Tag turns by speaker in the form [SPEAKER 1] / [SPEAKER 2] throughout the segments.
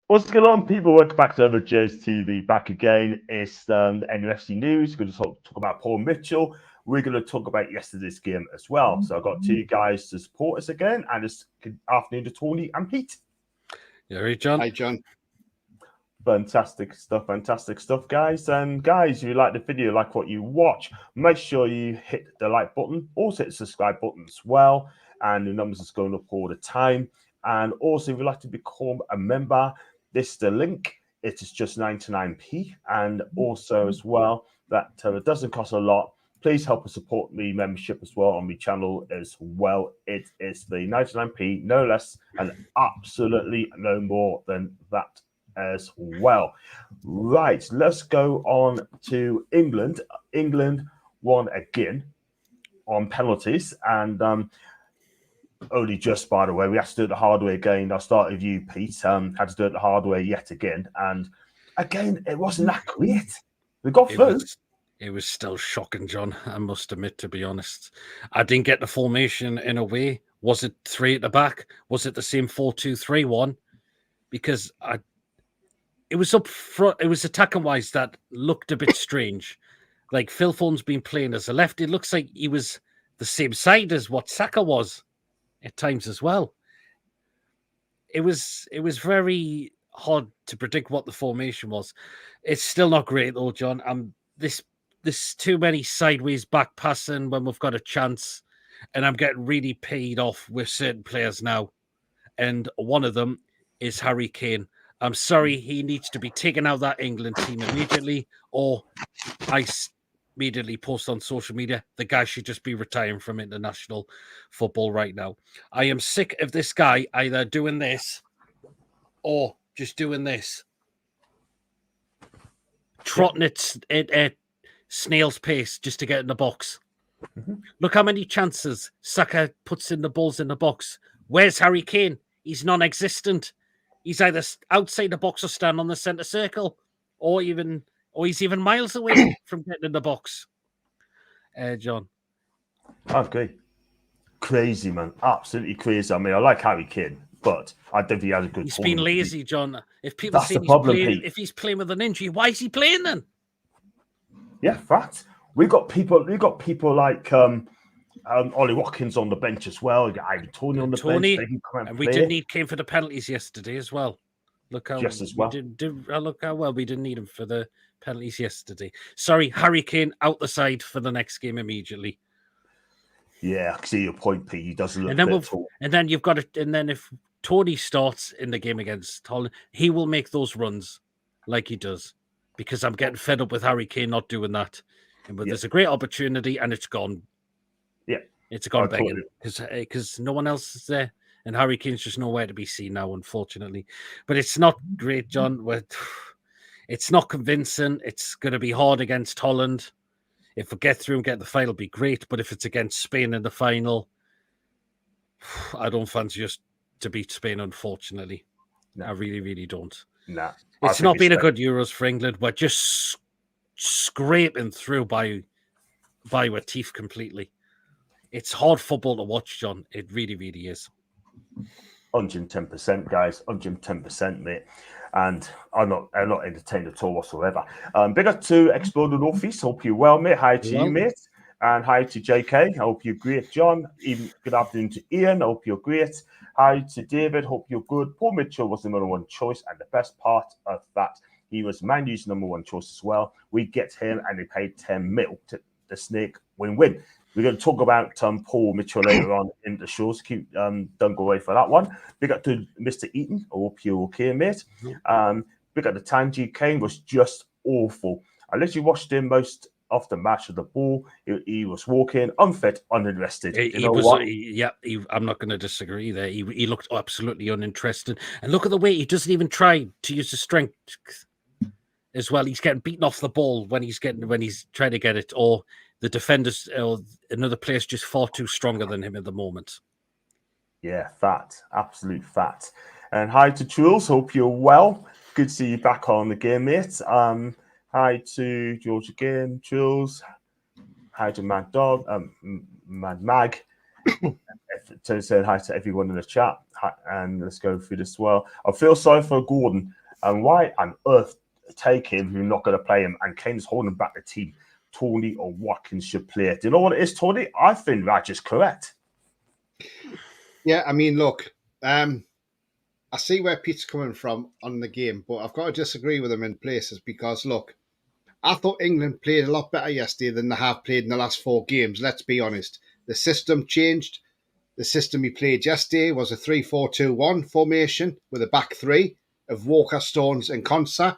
[SPEAKER 1] What's going on, people? Welcome back to Other Joe's TV. Back again. It's the NUFC news. We're going to talk about Paul Mitchell. We're going to talk about yesterday's game as well. So I've got two guys to support us again, and it's good afternoon to Tony and Pete.
[SPEAKER 2] You all right, John?
[SPEAKER 3] Hi, John.
[SPEAKER 1] Fantastic stuff, guys. And guys, if you like the video, like what you watch, make sure you hit the like button. Also hit the subscribe button as well. And the numbers is going up all the time. And also, if you'd like to become a member, this is the link. It is just 99p. And also as well, that it doesn't cost a lot. Please help us support me membership as well on my channel as well. It is the 99p, no less, and absolutely no more than that as well. Right, let's go on to England. England won again on penalties, and only just, by the way, we had to do it the hard way again. I'll start with you, Pete. Had to do it the hard way yet again, and again, it wasn't that great. We got through.
[SPEAKER 2] It was still shocking, John. I must admit, to be honest, I didn't get the formation in a way. Was it three at the back? Was it the same 4-2-3-1? Because it was up front. It was attacking wise that looked a bit strange. Like Phil Foden's been playing as a left. It looks like he was the same side as what Saka was at times as well. It was very hard to predict what the formation was. It's still not great though, John. This too many sideways back passing when we've got a chance, and I'm getting really paid off with certain players now. And one of them is Harry Kane. I'm sorry, he needs to be taken out of that England team immediately, or I immediately post on social media, the guy should just be retiring from international football right now. I am sick of this guy either doing this or just doing this. Trotting it at snail's pace just to get in the box. Mm-hmm. Look how many chances Saka puts in the balls in the box. Where's Harry Kane? He's non-existent. He's either outside the box or stand on the centre circle, or he's even miles away from getting in the box. John.
[SPEAKER 1] I agree. Crazy, man. Absolutely crazy. I mean, I like Harry Kane, but I don't think he has a good
[SPEAKER 2] He's been lazy, John. If people
[SPEAKER 1] That's
[SPEAKER 2] say
[SPEAKER 1] the problem,
[SPEAKER 2] if he's playing with an injury, why is he playing then?
[SPEAKER 1] Yeah, fact. We got people like Ollie Watkins on the bench as well. You got Ivan Toney on the bench.
[SPEAKER 2] And we didn't need Kane for the penalties yesterday as well. Look how
[SPEAKER 1] just as well.
[SPEAKER 2] Look how well we didn't need him for the penalties yesterday. Sorry, Harry Kane out the side for the next game immediately.
[SPEAKER 1] Yeah, I see your point, Pete. He doesn't look.
[SPEAKER 2] And then you've got it. And then if Toney starts in the game against Holland, he will make those runs like he does. Because I'm getting fed up with Harry Kane not doing that. But there's a great opportunity and it's gone.
[SPEAKER 1] Yeah.
[SPEAKER 2] It's gone begging because no one else is there. And Harry Kane's just nowhere to be seen now, unfortunately. But it's not great, John. It's not convincing. It's going to be hard against Holland. If we get through and get the final, it'll be great. But if it's against Spain in the final, I don't fancy us to beat Spain, unfortunately. No. I really, really don't.
[SPEAKER 1] Nah.
[SPEAKER 2] It's not been a good Euros for England. We're just scraping through by our teeth completely. It's hard football to watch, John. It really, really is.
[SPEAKER 1] 110%, guys. 110%, mate. And I'm not entertained at all whatsoever. Big up to Explore the Northeast. Hope you're well, mate. Hi to you, mate. And hi to JK. I hope you're great, John. Even good afternoon to Ian. I hope you're great. Hi to David. Hope you're good. Paul Mitchell was the number one choice. And the best part of that, he was Man U's number one choice as well. We get him and they paid 10 mil to the snake win-win. We're going to talk about Paul Mitchell later on in the show. So don't go away for that one. Big up to Mr. Eaton. I hope you're okay, mate. Big up to Tanji. Kane was just awful. I literally watched him most of the match of the ball. He was walking unfit, uninterested.
[SPEAKER 2] I'm not going to disagree there. He looked absolutely uninterested. And look at the way he doesn't even try to use his strength as well. He's getting beaten off the ball when he's trying to get it, or the defenders or another player's just far too stronger than him at the moment.
[SPEAKER 1] Yeah, fat. Absolute fat. And hi to Jules. Hope you're well. Good to see you back on the game, mate. Hi to George again, Jules. Hi to Mad Dog, Mad Mag. to say hi to everyone in the chat, and let's go through this as well. I feel sorry for Gordon, and why on earth take him? You're not going to play him, and Kane's holding back the team. Tony or Watkins should play it. Do you know what it is, Tony? I think that's just correct.
[SPEAKER 3] Yeah, I mean, look, I see where Pete's coming from on the game, but I've got to disagree with him in places because, look, I thought England played a lot better yesterday than they have played in the last 4 games. Let's be honest. The system changed. The system he played yesterday was a 3-4-2-1 formation with a back 3 of Walker, Stones and Konsa.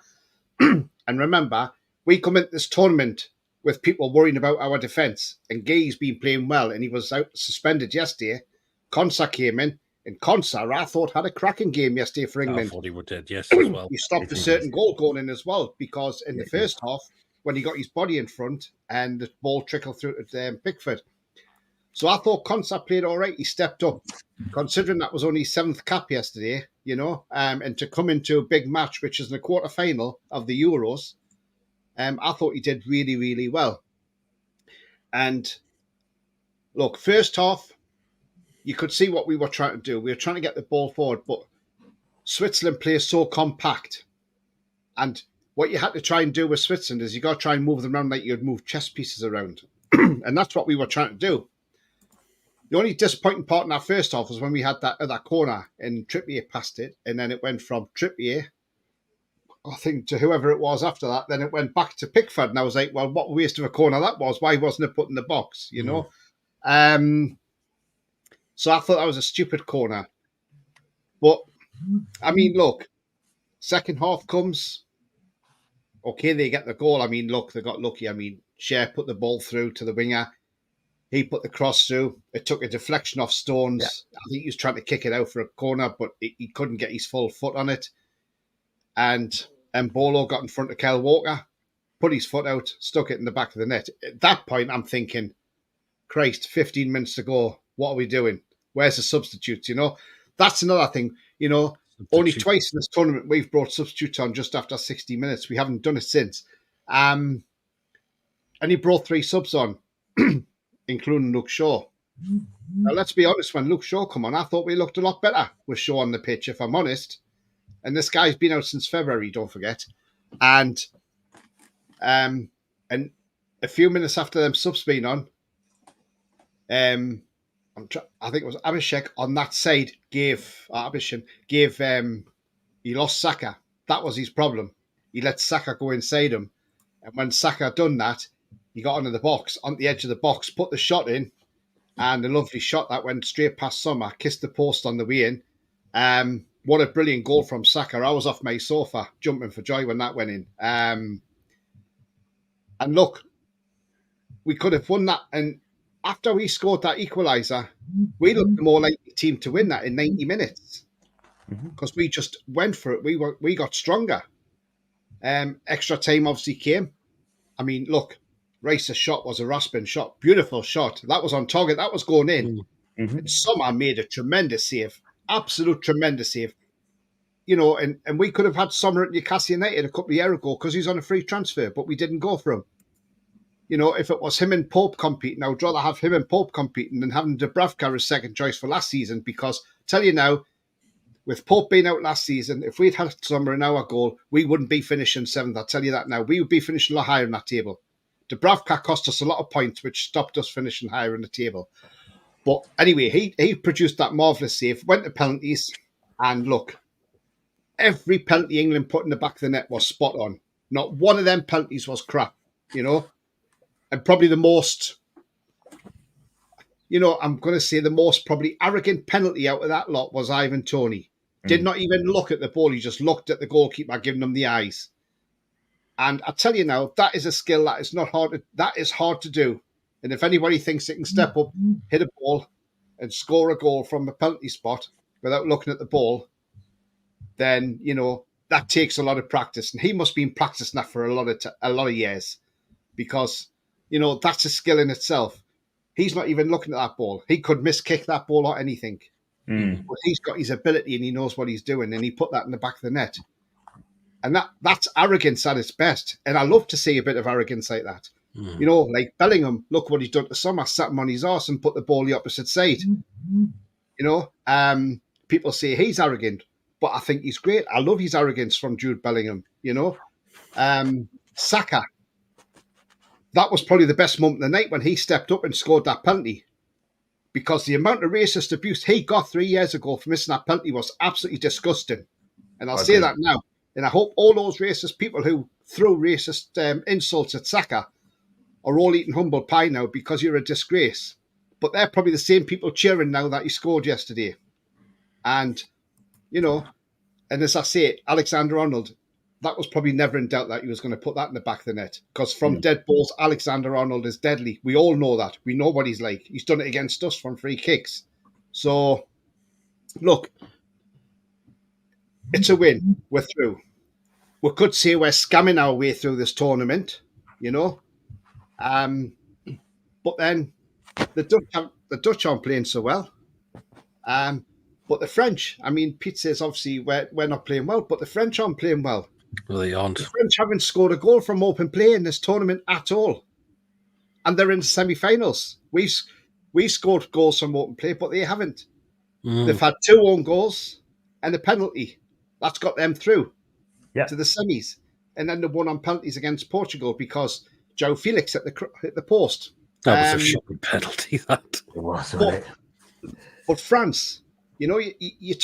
[SPEAKER 3] And remember, we come into this tournament with people worrying about our defence. And Gay's been playing well, and he was out suspended yesterday. Konsa came in, and Konsa, I thought, had a cracking game yesterday for England.
[SPEAKER 2] I thought he would did, yes, as well.
[SPEAKER 3] He stopped a certain goal going in as well, because in the first half, when he got his body in front and the ball trickled through to Pickford. So I thought Konsa played all right. He stepped up, considering that was only his 7th cap yesterday, and to come into a big match, which is in the quarter-final of the Euros, I thought he did really, really well. And look, first half, you could see what we were trying to do. We were trying to get the ball forward, but Switzerland plays so compact. And what you had to try and do with Switzerland is you got to try and move them around like you'd move chess pieces around. And that's what we were trying to do. The only disappointing part in our first half was when we had that corner and Trippier passed it, and then it went from Trippier, I think, to whoever it was after that. Then it went back to Pickford, and I was like, well, what a waste of a corner that was. Why wasn't it put in the box, So I thought that was a stupid corner. But, I mean, look, second half comes. Okay, they get the goal. I mean, look, they got lucky. I mean, Cher put the ball through to the winger. He put the cross through. It took a deflection off Stones. Yeah. I think he was trying to kick it out for a corner, but he couldn't get his full foot on it. And Bolo got in front of Kyle Walker, put his foot out, stuck it in the back of the net. At that point, I'm thinking, Christ, 15 minutes to go. What are we doing? Where's the substitutes? That's another thing. Only twice in this tournament we've brought substitutes on just after 60 minutes. We haven't done it since. And he brought 3 subs on, including Luke Shaw. Now, let's be honest, when Luke Shaw come on, I thought we looked a lot better with Shaw on the pitch, if I'm honest. And this guy's been out since February, don't forget. And a few minutes after them subs being on, I think it was Abhishek on that side he lost Saka. That was his problem. He let Saka go inside him. And when Saka done that, he got onto the box, on the edge of the box, put the shot in, and a lovely shot that went straight past Sommer, kissed the post on the way in. What a brilliant goal from Saka. I was off my sofa jumping for joy when that went in. And look, we could have won that. And after we scored that equaliser, we looked more like the team to win that in 90 minutes because we just went for it. We got stronger. Extra time obviously came. I mean, look, Rice's shot was a rasping shot. Beautiful shot. That was on target. That was going in. And Sommer made a tremendous save. Absolute tremendous save. And we could have had Sommer at Newcastle United a couple of years ago because he's on a free transfer, but we didn't go for him. If it was him and Pope competing, I would rather have him and Pope competing than having Dubravka as second choice for last season because, tell you now, with Pope being out last season, if we'd had Sommer in our goal, we wouldn't be finishing 7th. I'll tell you that now. We would be finishing a lot higher on that table. Dubravka cost us a lot of points, which stopped us finishing higher on the table. But anyway, he produced that marvellous save, went to penalties, and look, every penalty England put in the back of the net was spot on. Not one of them penalties was crap, And probably the most, I'm going to say the most probably arrogant penalty out of that lot was Ivan Toney. Did not even look at the ball. He just looked at the goalkeeper, giving him the eyes. And I tell you now, that is a skill that is not hard. That is hard to do. And if anybody thinks it can step up, hit a ball, and score a goal from a penalty spot without looking at the ball, then that takes a lot of practice. And he must be practicing that for a lot of years, because that's a skill in itself. He's not even looking at that ball. He could miskick that ball or anything. But he's got his ability and he knows what he's doing, and he put that in the back of the net. And that's arrogance at its best. And I love to see a bit of arrogance like that. You know, like Bellingham, look what he's done to Sommer, sat him on his arse and put the ball the opposite side. You know, people say he's arrogant, but I think he's great. I love his arrogance from Jude Bellingham, you know. Saka, that was probably the best moment of the night when he stepped up and scored that penalty, because the amount of racist abuse he got 3 years ago for missing that penalty was absolutely disgusting. And I'll say that now. And I hope all those racist people who throw racist insults at Saka are all eating humble pie now, because you're a disgrace. But they're probably the same people cheering now that he scored yesterday. And, you know, and as I say, Alexander-Arnold, that was probably never in doubt that he was going to put that in the back of the net. Because from dead balls, Alexander-Arnold is deadly. We all know that. We know what he's like. He's done it against us from free kicks. So, look, it's a win. We're through. We could say we're scamming our way through this tournament, you know. But then the Dutch aren't playing so well. But the French, I mean, Pete says obviously we're not playing well, but the French aren't playing well.
[SPEAKER 2] Well, they aren't.
[SPEAKER 3] The French haven't scored a goal from open play in this tournament at all. And they're in the semi-finals. We scored goals from open play, but they haven't. They've had 2 own goals and a penalty. That's got them through to the semis. And then they won on penalties against Portugal because Joe Felix hit the post.
[SPEAKER 2] That was a shocking penalty, that.
[SPEAKER 1] It was, wasn't it?
[SPEAKER 3] But France, you know, you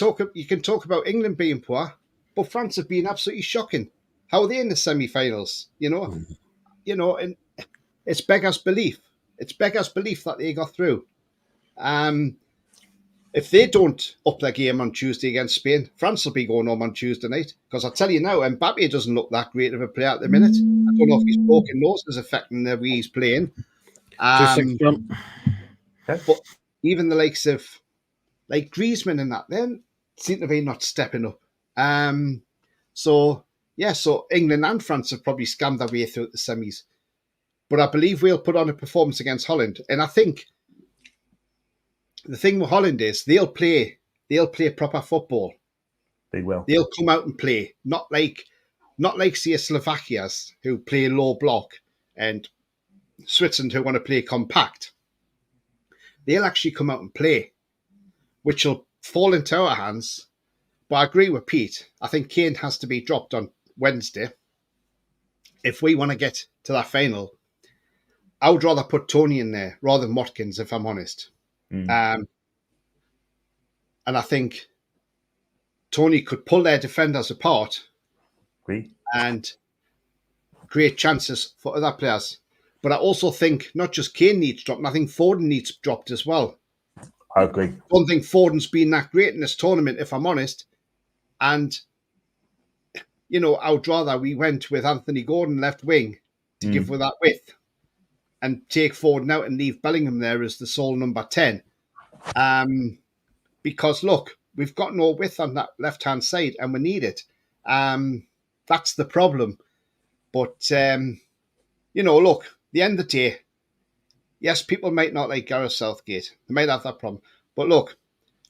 [SPEAKER 3] can talk about England being poor, but France have been absolutely shocking. How are they in the semi-finals? You know, and it's beggars belief. It's beggars belief that they got through. If they don't up their game on Tuesday against Spain, France will be going home on Tuesday night. Because I'll tell you now, Mbappe doesn't look that great of a player at the minute. I don't know if his broken nose is affecting the way he's playing. But even the likes of like Griezmann and that, then seem to be not stepping up. So England and France have probably scammed their way through the semis. But I believe we'll put on a performance against Holland. And I think the thing with Holland is they'll play proper football.
[SPEAKER 1] They will.
[SPEAKER 3] They'll come out and play. Not like say Slovakia's who play low block and Switzerland who want to play compact. They'll actually come out and play, which will fall into our hands. But I agree with Pete. I think Kane has to be dropped on Wednesday. If we want to get to that final, I would rather put Tony in there rather than Watkins, if I'm honest. And I think Tony could pull their defenders apart and create chances for other players. But I also think not just Kane needs dropped, I think Foden needs dropped as well.
[SPEAKER 1] I agree.
[SPEAKER 3] I don't think Foden's been that great in this tournament, if I'm honest. And, you know, I would rather we went with Anthony Gordon left wing to give with that width and take Foden out and leave Bellingham there as the sole number 10. Because, look, we've got no width on that left-hand side and we need it. That's the problem. But, you know, look, the end of the day, yes, people might not like Gareth Southgate. They might have that problem. But look,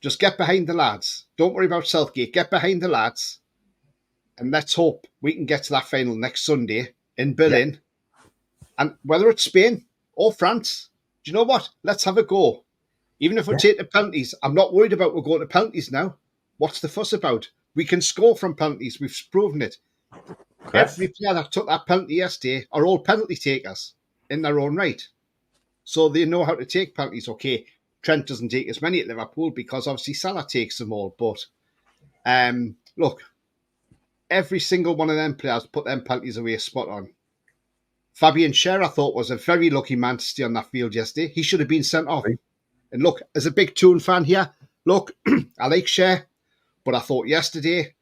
[SPEAKER 3] just get behind the lads. Don't worry about Southgate. Get behind the lads. And let's hope we can get to that final next Sunday in Berlin. And whether it's Spain or France, do you know what? Let's have a go. Even if we take the penalties, I'm not worried about we're going to penalties now. What's the fuss about? We can score from penalties. We've proven it. Every player that took that penalty yesterday are all penalty takers in their own right. So they know how to take penalties. Okay, Trent doesn't take as many at Liverpool because obviously Salah takes them all. But look, every single one of them players put them penalties away spot on. Fabian Schär, I thought, was a very lucky man to stay on that field yesterday. He should have been sent off. And look, as a big Toon fan here, look, I like Schär, but I thought yesterday,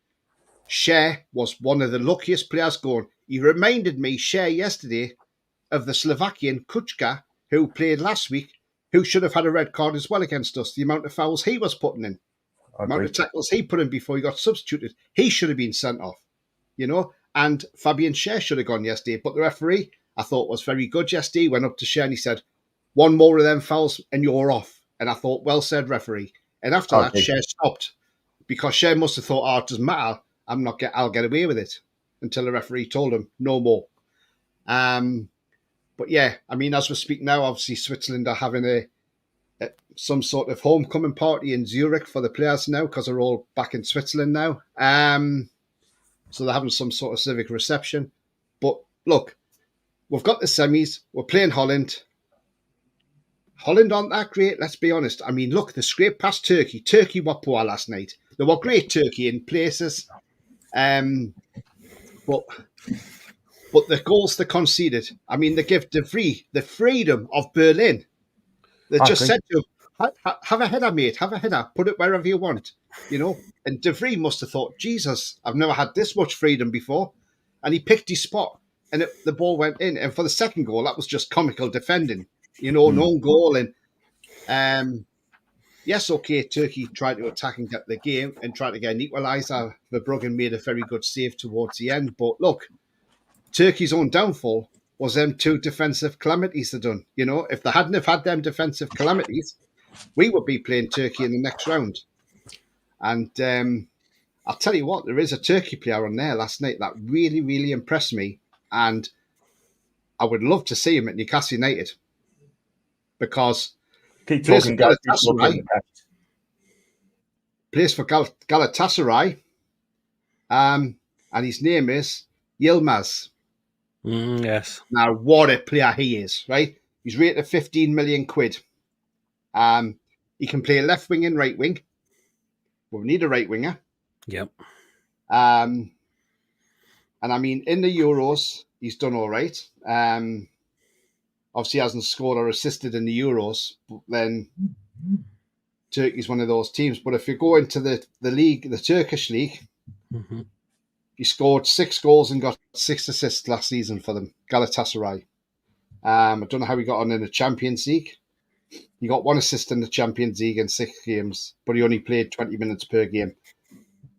[SPEAKER 3] Schär was one of the luckiest players going. He reminded me, Schär, yesterday, of the Slovakian Kučka, who played last week, who should have had a red card as well against us. The amount of fouls he was putting in, the amount of tackles he put in before he got substituted, he should have been sent off, you know. And Fabian Schär should have gone yesterday, but the referee, I thought, was very good yesterday. He went up to Schär and he said, one more of them fouls and you're off. And I thought, well said, referee. And after that, Schär stopped because Schär must have thought, it doesn't matter. I'll get away with it until the referee told him no more. But But yeah, I mean, as we speak now, obviously Switzerland are having some sort of homecoming party in Zurich for the players now because they're all back in Switzerland now. So they're having some sort of civic reception. But look, we've got the semis. We're playing Holland. Holland aren't that great, let's be honest. I mean, look, they scraped past Turkey. Turkey were poor last night. They were great, Turkey, in places. But the goals they conceded, I mean, they give De Vries the freedom of Berlin. They just said to him, have a header, mate, have a header, put it wherever you want, you know. And De Vries must have thought, Jesus, I've never had this much freedom before. And he picked his spot, and the ball went in. And for the second goal, that was just comical defending, you know, no goal. And yes, okay, Turkey tried to attack and get the game and tried to get an equaliser. Verbruggen made a very good save towards the end. But look, Turkey's own downfall was them two defensive calamities they done. You know, if they hadn't have had them defensive calamities, we would be playing Turkey in the next round. And I'll tell you what, there is a Turkey player on there last night that really, really impressed me. And I would love to see him at Newcastle United because
[SPEAKER 1] keep talking, guys.
[SPEAKER 3] Plays for Galatasaray. And his name is Yilmaz.
[SPEAKER 2] Yes.
[SPEAKER 3] Now, what a player he is, right? He's rated 15 million quid. He can play left wing and right wing. We need a right winger.
[SPEAKER 2] Yep.
[SPEAKER 3] And I mean, in the Euros, he's done all right. Obviously, he hasn't scored or assisted in the Euros, but then Turkey's one of those teams. But if you go into the league, the Turkish league, he scored 6 goals and got 6 assists last season for them, Galatasaray. I don't know how he got on in the Champions League. He got 1 assist in the Champions League in 6 games, but he only played 20 minutes per game.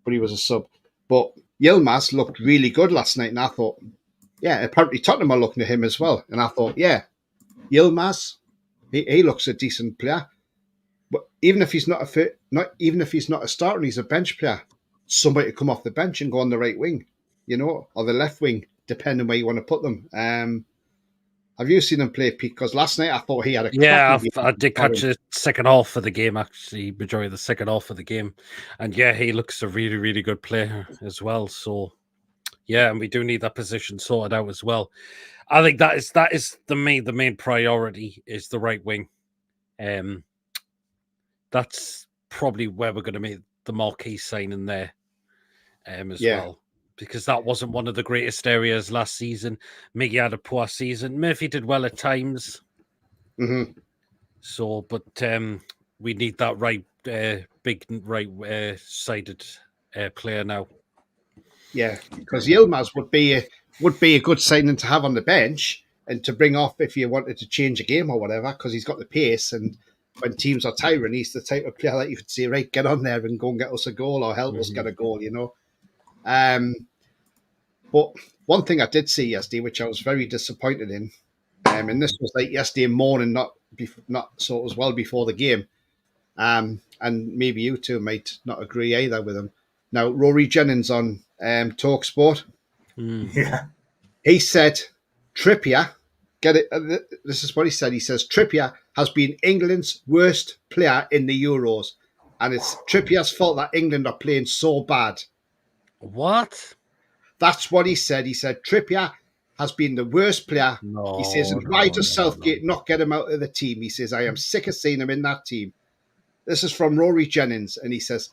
[SPEAKER 3] But he was a sub. But Yilmaz looked really good last night, and I thought, yeah, apparently Tottenham are looking at him as well. And I thought, yeah, Yilmaz, he looks a decent player. But even if he's not a starter, and he's a bench player, somebody to come off the bench and go on the right wing, you know, or the left wing, depending where you want to put them. Have you seen him play, Pete? Because last night I thought he had a
[SPEAKER 2] I did catch the second half of the game, actually, majority of the second half of the game. And yeah, he looks a really, really good player as well. So yeah, and we do need that position sorted out as well. I think that is the main priority is the right wing. That's probably where we're going to make the marquee signing there as well. Because that wasn't one of the greatest areas last season. Miggy had a poor season. Murphy did well at times. So, but we need that big right-sided player now. Yeah,
[SPEAKER 3] because Yilmaz would be a good signing to have on the bench and to bring off if you wanted to change a game or whatever, because he's got the pace, and when teams are tiring, he's the type of player that you could say, right, get on there and go and get us a goal or help us get a goal, you know. But one thing I did see yesterday, which I was very disappointed in, and this was like yesterday morning, not so it was well before the game, and maybe you two might not agree either with him. Now, Rory Jennings on TalkSport, he said Trippier, get it? This is what he said. He says Trippier has been England's worst player in the Euros, and it's Trippier's fault that England are playing so bad.
[SPEAKER 2] What?
[SPEAKER 3] That's what he said. He said Trippier has been the worst player. He says, and why does Southgate not get him out of the team? He says, I am sick of seeing him in that team. This is from Rory Jennings, and he says,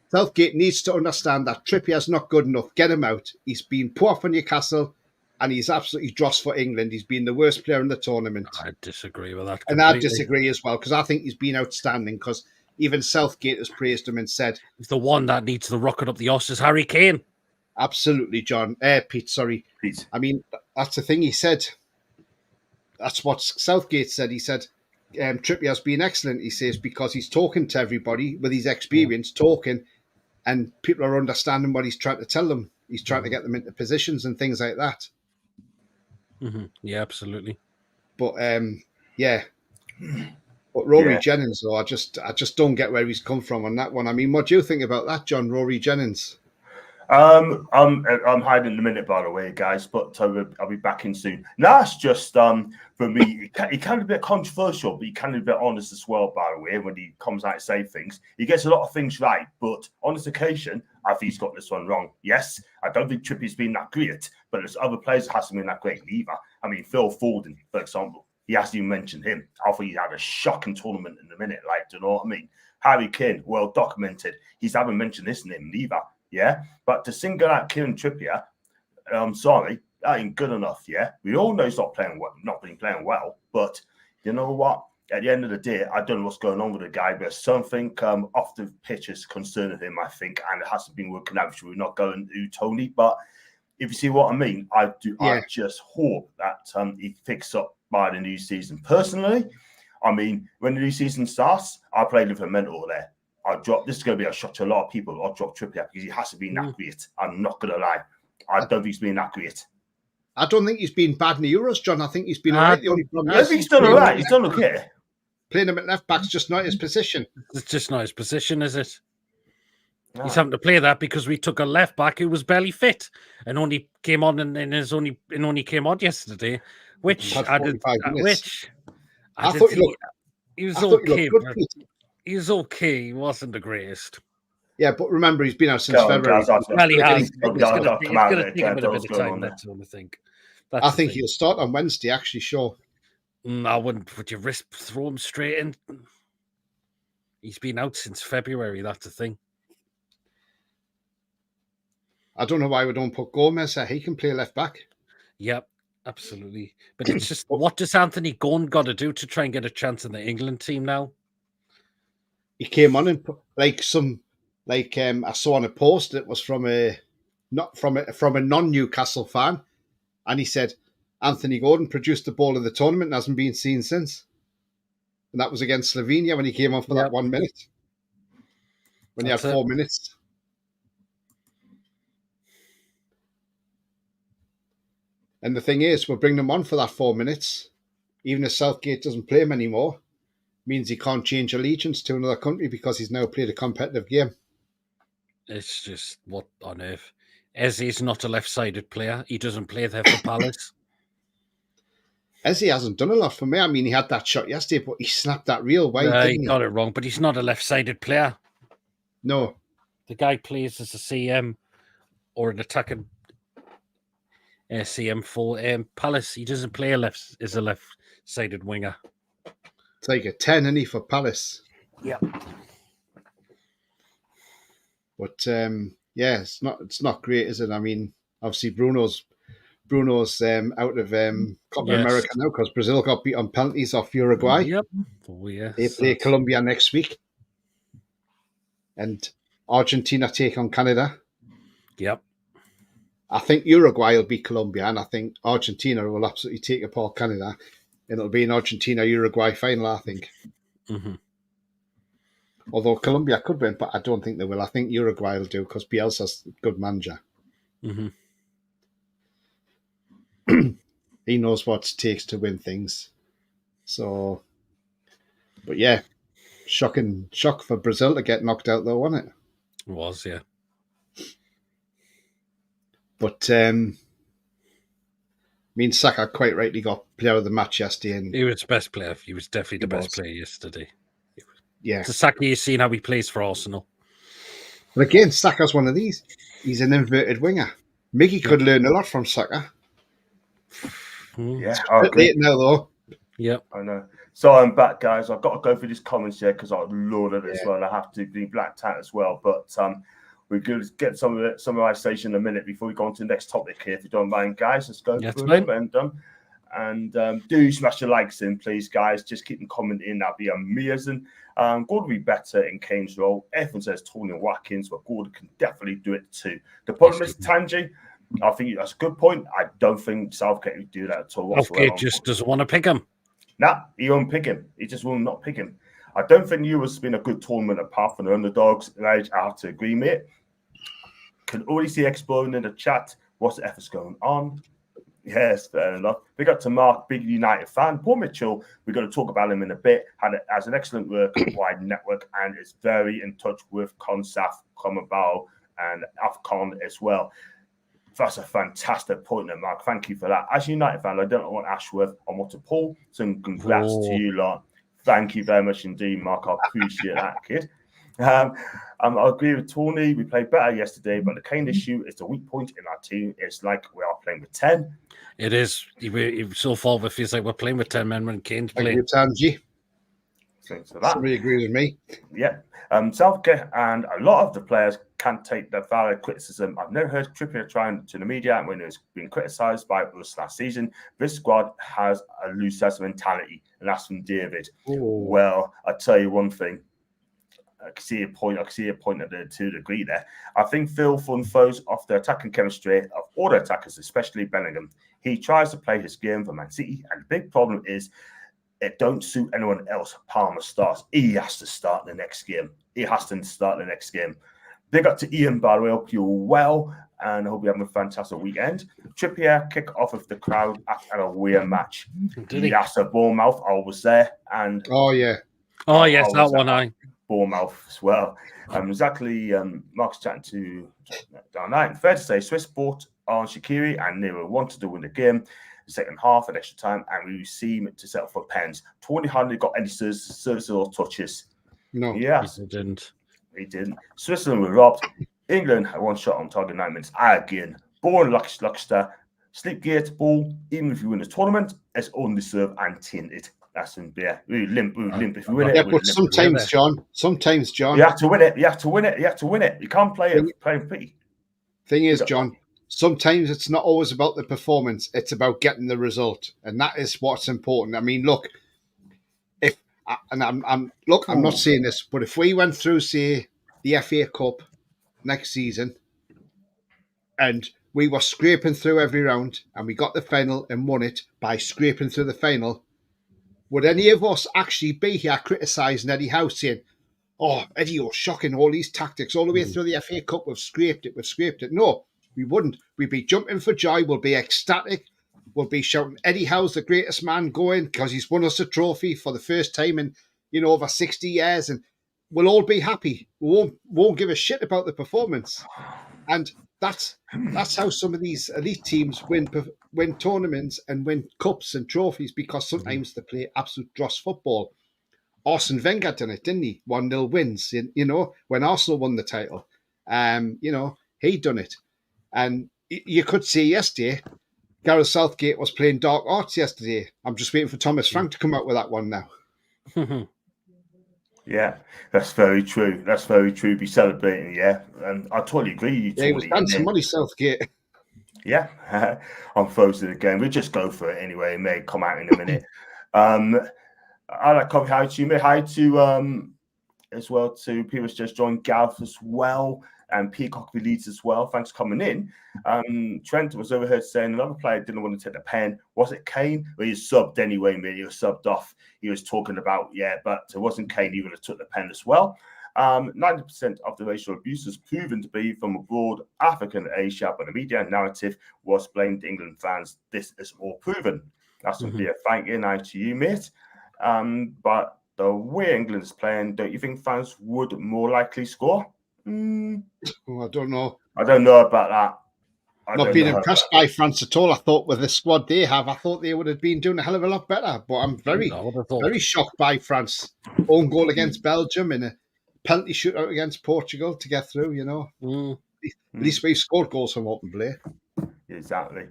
[SPEAKER 3] Southgate needs to understand that Trippier's not good enough. Get him out. He's been poor for Newcastle, and he's absolutely dross for England. He's been the worst player in the tournament.
[SPEAKER 2] I disagree with that
[SPEAKER 3] completely. And I disagree as well, because I think he's been outstanding, because even Southgate has praised him and said...
[SPEAKER 2] The one that needs the rocket up the arse is Harry Kane.
[SPEAKER 3] Absolutely, John. Pete, sorry.
[SPEAKER 1] Pete.
[SPEAKER 3] I mean, that's the thing he said. That's what Southgate said. He said, Trippier's been excellent, he says, because he's talking to everybody with his experience, talking, and people are understanding what he's trying to tell them. He's trying to get them into positions and things like that.
[SPEAKER 2] Yeah, absolutely.
[SPEAKER 3] But, yeah. But Rory Jennings, though, I just don't get where he's come from on that one. I mean, what do you think about that, John, Rory Jennings?
[SPEAKER 1] I'm hiding in a minute, by the way, guys, but I'll be back in soon. That's just for me. He can be a bit controversial, but he can be a bit honest as well. By the way, when he comes out and say things, he gets a lot of things right, but on this occasion, I think he's got this one wrong. Yes, I don't think Trippier's been that great, but there's other players that hasn't been that great either. I mean, Phil Foden, for example, he hasn't even mentioned him. I think he's had a shocking tournament in a minute. Like, do you know what I mean? Harry Kane, well documented. He's haven't mentioned this name neither. Yeah, but to single out Kieran Trippier, I'm sorry, that ain't good enough. Yeah, we all know he's not been playing well. But you know what? At the end of the day, I don't know what's going on with the guy. But something off the pitch is concerning him, I think, and it hasn't been working out. We're not going to Tony, but if you see what I mean, I do. Yeah. I just hope that he picks up by the new season. Personally, I mean, when the new season starts, I play with a mentor there. I'll drop. This is going to be a shock to a lot of people. I'll drop Trippier because he hasn't been that great. I'm not going to lie. I don't think he's been that great.
[SPEAKER 3] I don't think he's been bad in the Euros, John. I think he's been all right. The only problem
[SPEAKER 1] is he's done all right. He's done okay.
[SPEAKER 3] Playing him at left back's just not his position.
[SPEAKER 2] It's just not his position, is it? No. He's having to play that because we took a left back who was barely fit and only came on and only came on yesterday, which I thought he was okay. He was okay. He wasn't the greatest.
[SPEAKER 3] Yeah, but remember, he's been out since February.
[SPEAKER 2] Well, he has. It's going to take a bit of time, that's all I think.
[SPEAKER 3] I think he'll start on Wednesday, actually, sure.
[SPEAKER 2] I wouldn't. Would you risk throw him straight in? He's been out since February, that's the thing.
[SPEAKER 3] I don't know why we don't put Gomez there. He can play left back.
[SPEAKER 2] Yep, absolutely. But it's just, what does Anthony Gordon got to do to try and get a chance in the England team now?
[SPEAKER 3] He came on and I saw on a post that was from a non-Newcastle fan, and he said Anthony Gordon produced the ball in the tournament and hasn't been seen since. And that was against Slovenia when he came on for that 1 minute. When he had 4 minutes. And the thing is, we'll bring them on for that 4 minutes. Even if Southgate doesn't play him anymore, means he can't change allegiance to another country because he's now played a competitive game.
[SPEAKER 2] It's just, what on earth? Eze's not a left-sided player. He doesn't play there for Palace.
[SPEAKER 3] Eze hasn't done a lot for me. I mean, he had that shot yesterday, but he snapped that real wide, didn't he?
[SPEAKER 2] He got it wrong, but he's not a left-sided player.
[SPEAKER 3] No.
[SPEAKER 2] The guy plays as a CM or an attacking CM for Palace. He doesn't play as a left-sided winger.
[SPEAKER 3] It's like a 10, isn't he, for Palace?
[SPEAKER 2] Yeah.
[SPEAKER 3] But it's not great, is it? I mean, obviously Bruno's out of Copa America now because Brazil got beat on penalties off Uruguay.
[SPEAKER 2] Yep. Oh, yes.
[SPEAKER 3] They play Colombia next week, and Argentina take on Canada.
[SPEAKER 2] Yep.
[SPEAKER 3] I think Uruguay will beat Colombia, and I think Argentina will absolutely take apart Canada. And it'll be an Argentina-Uruguay final, I think.
[SPEAKER 2] Mm-hmm.
[SPEAKER 3] Although Colombia could win, but I don't think they will. I think Uruguay will do because Bielsa's a good manager.
[SPEAKER 2] Mm-hmm.
[SPEAKER 3] He knows what it takes to win things. So, but yeah, shock for Brazil to get knocked out, though, wasn't it?
[SPEAKER 2] It was, yeah.
[SPEAKER 3] But I mean, Saka quite rightly got player of the match yesterday. And
[SPEAKER 2] he was the best player. He was definitely the best player yesterday.
[SPEAKER 3] Yeah.
[SPEAKER 2] So Saka, you've seen how he plays for Arsenal.
[SPEAKER 3] But again, Saka's one of these. He's an inverted winger. Mickey could learn a lot from Saka.
[SPEAKER 1] Yeah,
[SPEAKER 3] it's late now, though.
[SPEAKER 2] Yep.
[SPEAKER 1] I know. So I'm back, guys. I've got to go through these comments here because I love it as well. And I have to be blacked out as well. But we're going to get some of the summarization in a minute before we go on to the next topic here. If you don't mind, guys, let's go through them and do smash the likes in, please, guys. Just keep them commenting. That'd be amazing. Gordon will be better in Kane's role. Everyone says Tony Watkins, but Gordon can definitely do it too. The problem is Tanji. I think that's a good point. I don't think Southgate would do that at all.
[SPEAKER 2] Southgate just doesn't want to pick him.
[SPEAKER 1] Nah, he won't pick him. He just will not pick him. I don't think Euros has been a good tournament apart from the underdogs. I have to agree, mate. Can already see exploring in the chat. What's the efforts going on? Yes, fair enough. We got to Mark, big United fan. Paul Mitchell, we're going to talk about him in a bit. Has an excellent work wide network and is very in touch with Consaf, Comabal, and AFCON as well. That's a fantastic point there, Mark. Thank you for that. As a United fan, I don't want Ashworth on what to pull. So congrats to you lot. Thank you very much indeed, Mark. I appreciate that, kid. I agree with Tony. We played better yesterday, but the Kane issue is the weak point in our team. It's like we are playing with 10.
[SPEAKER 2] It is. So far, it feels like we're playing with 10 men when Kane's playing.
[SPEAKER 3] Thank you, Tanji.
[SPEAKER 1] Thanks for that.
[SPEAKER 3] Somebody agrees with me.
[SPEAKER 1] Yeah. Southgate and a lot of the players can't take the valid criticism. I've never heard Trippier trying to the media when it's been criticised by us last season. This squad has a loose mentality, and that's from David.
[SPEAKER 3] Ooh.
[SPEAKER 1] Well, I'll tell you one thing. I can see a point. To a degree there. I think Phil throws off the attacking chemistry of all the attackers, especially Bellingham. He tries to play his game for Man City, and the big problem is it don't suit anyone else. Palmer starts. He has to start the next game. Big up to Ian, by the way. Hope you're well, and I hope you're having a fantastic weekend. Trippier kick off of the crowd after a weird match. Yes, a Bournemouth. I was there, and
[SPEAKER 2] yes, that one.
[SPEAKER 1] Bournemouth as well. Exactly. Mark's chatting to Down Night. Fair to say, Swiss bought on Shaqiri, and they wanted to win the game. The second half, at extra time, and we seem to settle for pens. Tony hardly got any services or touches.
[SPEAKER 3] No,
[SPEAKER 1] yes,
[SPEAKER 2] he didn't.
[SPEAKER 1] Switzerland were robbed. England had one shot on target 9 minutes. Again, born Luckster, Sleepgate ball. Even if you win the tournament, it's undeserved and tainted. That's in beer. We limp. If you win it,
[SPEAKER 3] but sometimes, John,
[SPEAKER 1] you have to win it. You have to win it. You can't play it playing pity.
[SPEAKER 3] Thing is, John, sometimes it's not always about the performance; it's about getting the result, and that is what's important. I mean, look, I'm not saying this, but if we went through, say, the FA Cup next season, and we were scraping through every round, and we got the final and won it by scraping through the final, would any of us actually be here criticising Eddie Howe, saying, "Oh, Eddie, you're shocking, all these tactics all the way through the FA Cup, we've scraped it"? No, we wouldn't. We'd be jumping for joy. We'll be ecstatic. We'll be shouting, "Eddie Howe's the greatest man going because he's won us a trophy for the first time in over 60 years," and we'll all be happy. We won't give a shit about the performance, and that's how some of these elite teams win tournaments and win cups and trophies, because sometimes they play absolute dross football. Arsene Wenger done it, didn't he? 1-0 wins, when Arsenal won the title. He done it. And you could see yesterday, Gareth Southgate was playing dark arts yesterday. I'm just waiting for Thomas Frank to come out with that one now.
[SPEAKER 1] Yeah, that's very true. Be celebrating, yeah. And I totally agree.
[SPEAKER 3] He was dancing money, Southgate.
[SPEAKER 1] Yeah, I'm frozen again. We'll just go for it anyway. It may come out in a minute. I like copy hi to you. Hi to as well to people who's just joined, Gareth as well, and Peacock Leeds as well. Thanks for coming in. Trent was overheard saying another player didn't want to take the pen. Was it Kane? Well, he was subbed anyway, man. He was subbed off. He was talking about, but it wasn't Kane. He would have took the pen as well. 90% of the racial abuse is proven to be from abroad, Africa and Asia, but the media narrative was blamed England fans. This is all proven. That's going to be a thank you night to you, mate. But the way England is playing, don't you think fans would more likely score?
[SPEAKER 3] I don't know.
[SPEAKER 1] I don't know about that.
[SPEAKER 3] Not being impressed by France at all. I thought with the squad they have, I thought they would have been doing a hell of a lot better. But I'm very shocked by France. Own goal against Belgium and a penalty shootout against Portugal to get through, At least we've scored goals from open play.
[SPEAKER 1] Exactly.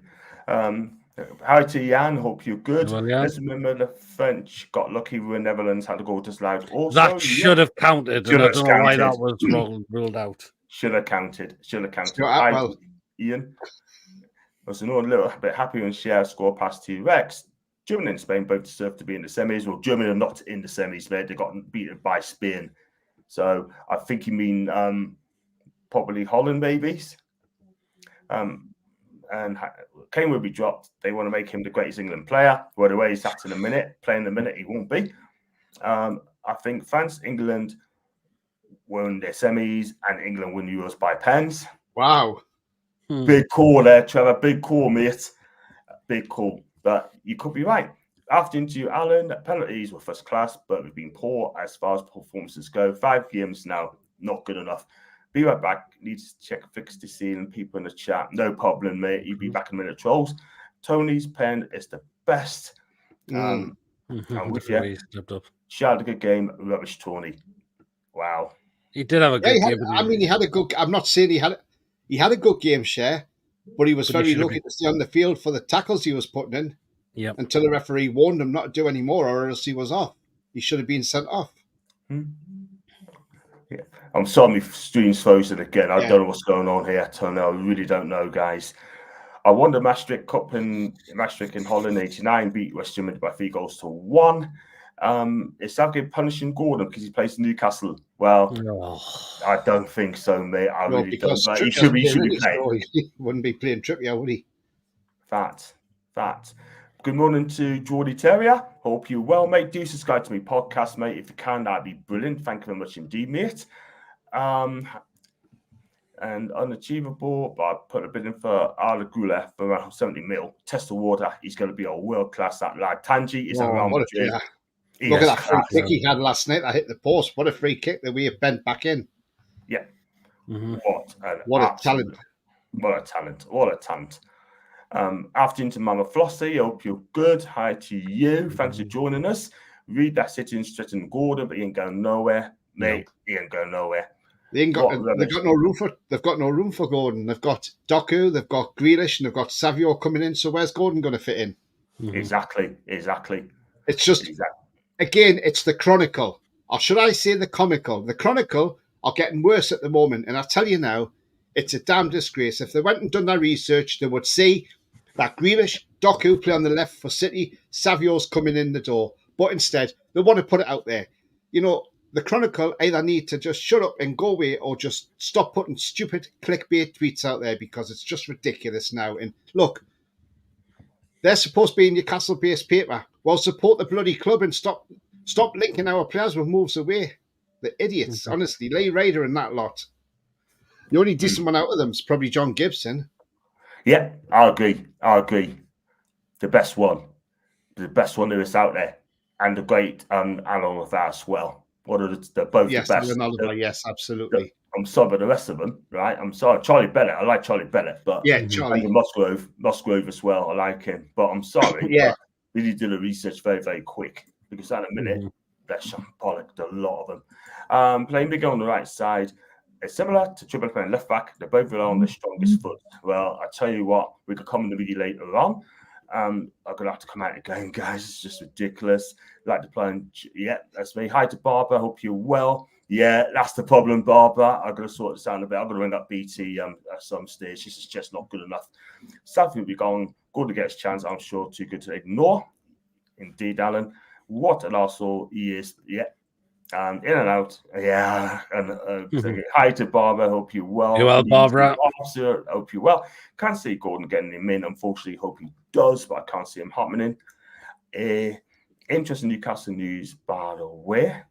[SPEAKER 1] Hi to Jan, hope you're good.
[SPEAKER 2] Well, yeah.
[SPEAKER 1] Let's remember the French got lucky when the Netherlands had to go disallowed. Also,
[SPEAKER 2] that should have counted. And I don't know why that was ruled out.
[SPEAKER 1] Should have counted.
[SPEAKER 3] Hi, well,
[SPEAKER 1] Ian. I was a little bit happy when Cher scored past T-Rex. Germany and Spain both deserve to be in the semis. Well, Germany are not in the semis, but they got beaten by Spain. So I think you mean probably Holland, maybe. And Kane will be dropped. They want to make him the greatest England player. Well, the way he's at in a minute, playing the minute, he won't be. I think France, England won their semis, and England win Euros by pens.
[SPEAKER 3] Wow.
[SPEAKER 1] Big call there, Trevor. Big call, mate. Big call. But you could be right. After interview, Alan, penalties were first class, but we've been poor as far as performances go. 5 games now, not good enough. Be right back. Need to check fix the scene. People in the chat. No problem, mate. You'll be back in a minute, trolls. Tony's pen is the best. I'm with you. Shout a good game, rubbish Tony. Wow.
[SPEAKER 2] He did have a good game.
[SPEAKER 3] He had a good. I'm not saying he had a good game share, but he was very lucky to stay on the field for the tackles he was putting in.
[SPEAKER 2] Yeah.
[SPEAKER 3] Until the referee warned him not to do any more, or else he was off. He should have been sent off.
[SPEAKER 1] Yeah. I'm sorry, my stream's frozen again. I don't know what's going on here, Tony. I really don't know, guys. I won the Maastricht Cup in Holland '89, beat West Germany by 3-1. Is Southgate punishing Gordon because he plays in Newcastle? Well, I don't think so, mate. I really don't. But he should be playing.
[SPEAKER 3] He wouldn't be playing Trippier, would he?
[SPEAKER 1] Fact. Good morning to Geordie Terrier. Hope you're well, mate. Do subscribe to my podcast, mate. If you can, that'd be brilliant. Thank you very much indeed, mate. And unachievable, but I put a bid in for Arla Gula for around 70 mil. Test the water. He's going to be a world class. That lad. Tangi is around Madrid.
[SPEAKER 3] Look at that free kick he had last night. I hit the post. What a free kick that we have bent back in.
[SPEAKER 1] Yeah.
[SPEAKER 3] What a talent.
[SPEAKER 1] What a talent. Afternoon to Mama Flossie. Hope you're good. Hi to you. Thanks for joining us. Read that sitting straight in Gordon, but he ain't going nowhere. Mate, he ain't going nowhere.
[SPEAKER 3] They've got no room for Gordon. They've got Doku, they've got Grealish, and they've got Savio coming in. So where's Gordon going to fit in?
[SPEAKER 1] Exactly.
[SPEAKER 3] It's just again, it's the Chronicle, or should I say the Comical? The Chronicle are getting worse at the moment, and I tell you now, it's a damn disgrace. If they went and done their research, they would see that Grealish, Doku play on the left for City, Savio's coming in the door, but instead they want to put it out there. You know, the Chronicle either need to just shut up and go away or just stop putting stupid clickbait tweets out there because it's just ridiculous now. And look, they're supposed to be in Newcastle-based paper. Well, support the bloody club and stop linking our players with moves away. The idiots, honestly. Lee Ryder and that lot. The only decent one out of them is probably John Gibson.
[SPEAKER 1] Yeah, I agree. The best one there is out there. And the great Alan with that as well. What are both the best?
[SPEAKER 3] Yes, absolutely.
[SPEAKER 1] I'm sorry, but the rest of them, right? I'm sorry. Charlie Bennett. I like Charlie Bennett, but
[SPEAKER 3] Charlie
[SPEAKER 1] Musgrove as well. I like him, but I'm sorry. We need to do the research very, very quick because at a minute, they're bollocked, a lot of them. Playing big on the right side. It's similar to Triple playing left back. They're both rely on the strongest foot. Well, I tell you what, we could come in the video later on. I'm gonna have to come out again, guys. It's just ridiculous. Like to play, that's me. Hi to Barbara. Hope you're well. Yeah, that's the problem, Barbara. I'm gonna sort this out a bit. I'm gonna ring up BT at some stage. This is just not good enough. Southie will be gone. Good to get his chance. I'm sure too good to ignore. Indeed, Alan. What an arsehole he is. Yeah. In and out. Yeah. And hi to Barbara. Hope you're well.
[SPEAKER 2] You're well, Barbara.
[SPEAKER 1] Officer, hope you're well. Can't see Gordon getting him in. Unfortunately, hope he does, but I can't see him happening. Interesting Newcastle news, by the way.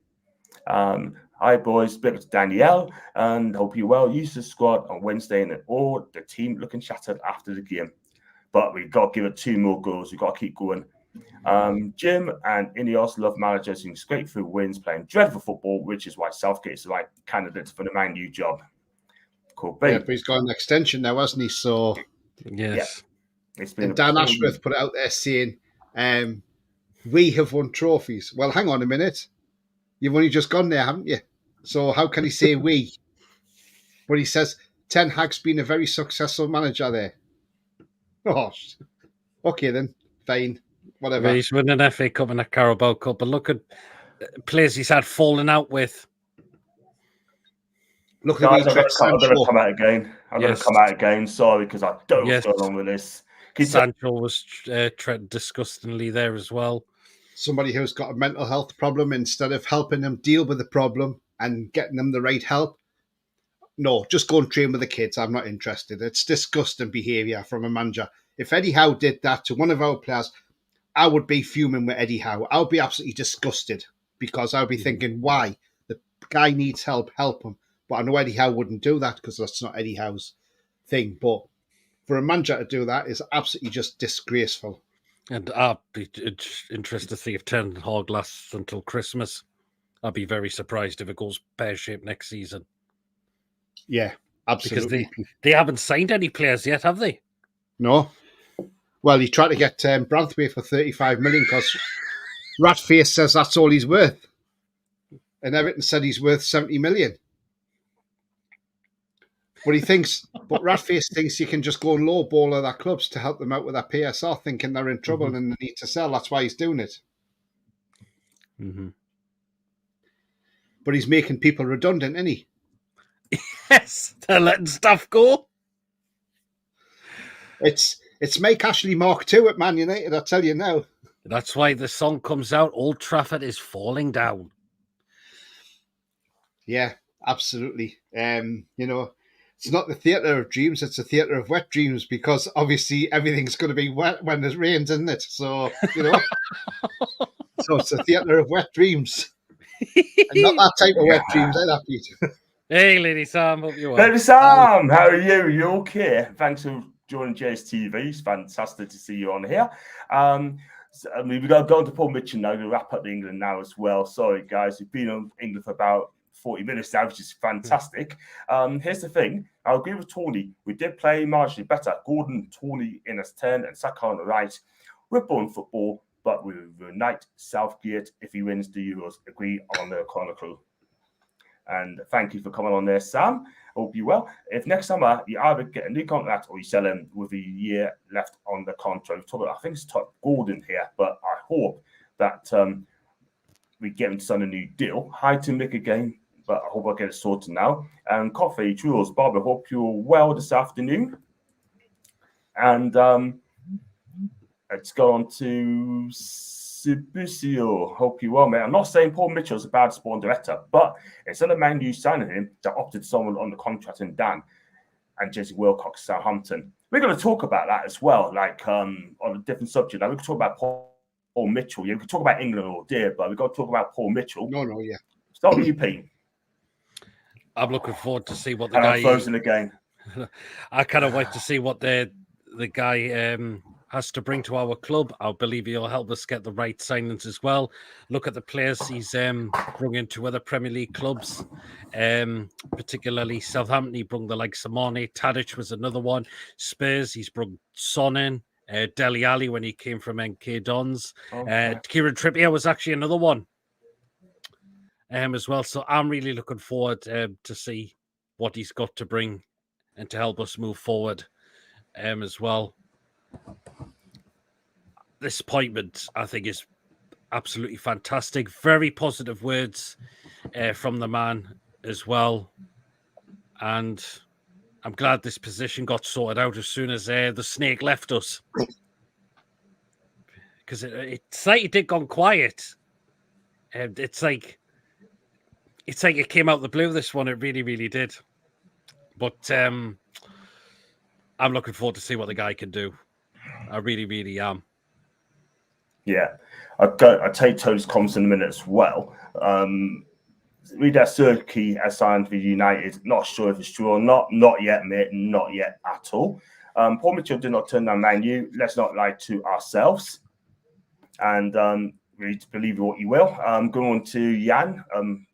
[SPEAKER 1] Hi, boys. Big up to Danielle. And hope you're well. Use the squad on Wednesday and all the team looking shattered after the game. But we've got to give it 2 more goals. We've got to keep going. Jim and Ineos love managers who scrape through wins playing dreadful football, which is why Southgate is the right candidate for the Man U job. Cool.
[SPEAKER 3] Yeah, but he's got an extension now, hasn't he? So,
[SPEAKER 2] yes.
[SPEAKER 1] Yeah. It's been
[SPEAKER 3] Dan Ashworth put it out there saying, we have won trophies. Well, hang on a minute. You've only just gone there, haven't you? So how can he say we? But he says, Ten Hag's been a very successful manager there. Oh, okay then. Fine. Whatever.
[SPEAKER 2] He's winning an FA Cup and a Carabao Cup, but look at players he's had falling out with.
[SPEAKER 3] Look at
[SPEAKER 1] I'm going to come out again. I'm going to come out again. Sorry, because I don't know what's going on with this.
[SPEAKER 2] Sancho was disgustingly there as well.
[SPEAKER 3] Somebody who's got a mental health problem, instead of helping them deal with the problem and getting them the right help, no, just go and train with the kids. I'm not interested. It's disgusting behaviour from a manager. If Eddie Howe did that to one of our players, I would be fuming with Eddie Howe. I would be absolutely disgusted because I would be thinking, why? The guy needs help, help him. But I know Eddie Howe wouldn't do that because that's not Eddie Howe's thing. But for a manager to do that is absolutely just disgraceful.
[SPEAKER 2] And I'd be interested to see if Ten Hag lasts until Christmas. I'd be very surprised if it goes pear-shaped next season.
[SPEAKER 3] Yeah, absolutely.
[SPEAKER 2] Because they haven't signed any players yet, have they?
[SPEAKER 3] No. Well, he tried to get Branthwaite for 35 million because Ratface says that's all he's worth. And Everton said he's worth 70 million. But Ratface thinks he can just go and lowball other clubs to help them out with that PSR, thinking they're in trouble and they need to sell. That's why he's doing it.
[SPEAKER 2] Mm-hmm.
[SPEAKER 3] But he's making people redundant, isn't he?
[SPEAKER 2] Yes, they're letting stuff go.
[SPEAKER 3] It's Mike Ashley Mark II at Man United, I tell you now.
[SPEAKER 2] That's why the song comes out, Old Trafford is falling down.
[SPEAKER 3] Yeah, absolutely. It's not the theatre of dreams, it's a theatre of wet dreams, because obviously everything's going to be wet when it rains, isn't it? So, so it's a theatre of wet dreams. And not that type of wet dreams, either, Pete.
[SPEAKER 2] Hey, Lady Sam, hope you are.
[SPEAKER 1] Lady Sam, how are you? You okay? Thanks for joining JSTV. It's fantastic to see you on here. We've got to go on to Paul Mitchell now to wrap up England now as well. Sorry, guys, we've been on England for about 40 minutes now, which is fantastic. Here's the thing. I agree with Tony. We did play marginally better. Gordon, Tony in as 10 and Saka on the right. We're born football, but we will unite Southgate if he wins the Euros. Agree on the Chronicle. And thank you for coming on there, Sam. Hope you well. If next summer you either get a new contract or you sell him with a year left on the contract, I think it's Todd Gordon here, but I hope that we get him to sign a new deal. Hi to Mick again, but I hope I get it sorted now. And Coffee, Trules, Barbara, hope you're well this afternoon. And let's go on to Sibucio. Hope you well, mate. I'm not saying Paul Mitchell's a bad sporting director, but instead of Man U signing him, they opted someone on the contract in Dan and Jesse Wilcox, Southampton. We're going to talk about that as well, like on a different subject. Like we could talk about Paul Mitchell. Yeah, we could talk about England all day, but we've got to talk about Paul Mitchell.
[SPEAKER 3] No, yeah.
[SPEAKER 1] Start with you, Pete.
[SPEAKER 2] I'm looking forward to see what the
[SPEAKER 1] And
[SPEAKER 2] guy.
[SPEAKER 1] I'm frozen again.
[SPEAKER 2] I kind of wait to see what the guy has to bring to our club. I believe he'll help us get the right signings as well. Look at the players he's brought into other Premier League clubs, particularly Southampton. He brought the likes of Mane. Tadic was another one. Spurs, he's brought Son in. Dele Alli when he came from NK Dons.
[SPEAKER 1] Okay.
[SPEAKER 2] Kieran Trippier was actually another one as well. So I'm really looking forward to see what he's got to bring and to help us move forward as well. This appointment, I think, is absolutely fantastic. Very positive words from the man as well. And I'm glad this position got sorted out as soon as the snake left us. Because it's like it did gone quiet. It's like it came out the blue, this one. It really, really did. But I'm looking forward to see what the guy can do. I really, really am.
[SPEAKER 1] Yeah, I'll take Tony's comments in a minute as well. Rida Surki has signed for United. Not sure if it's true or not. Not yet, mate. Not yet at all. Paul Mitchell did not turn down Man U. Let's not lie to ourselves. And we need to believe what you will. Going on to Jan.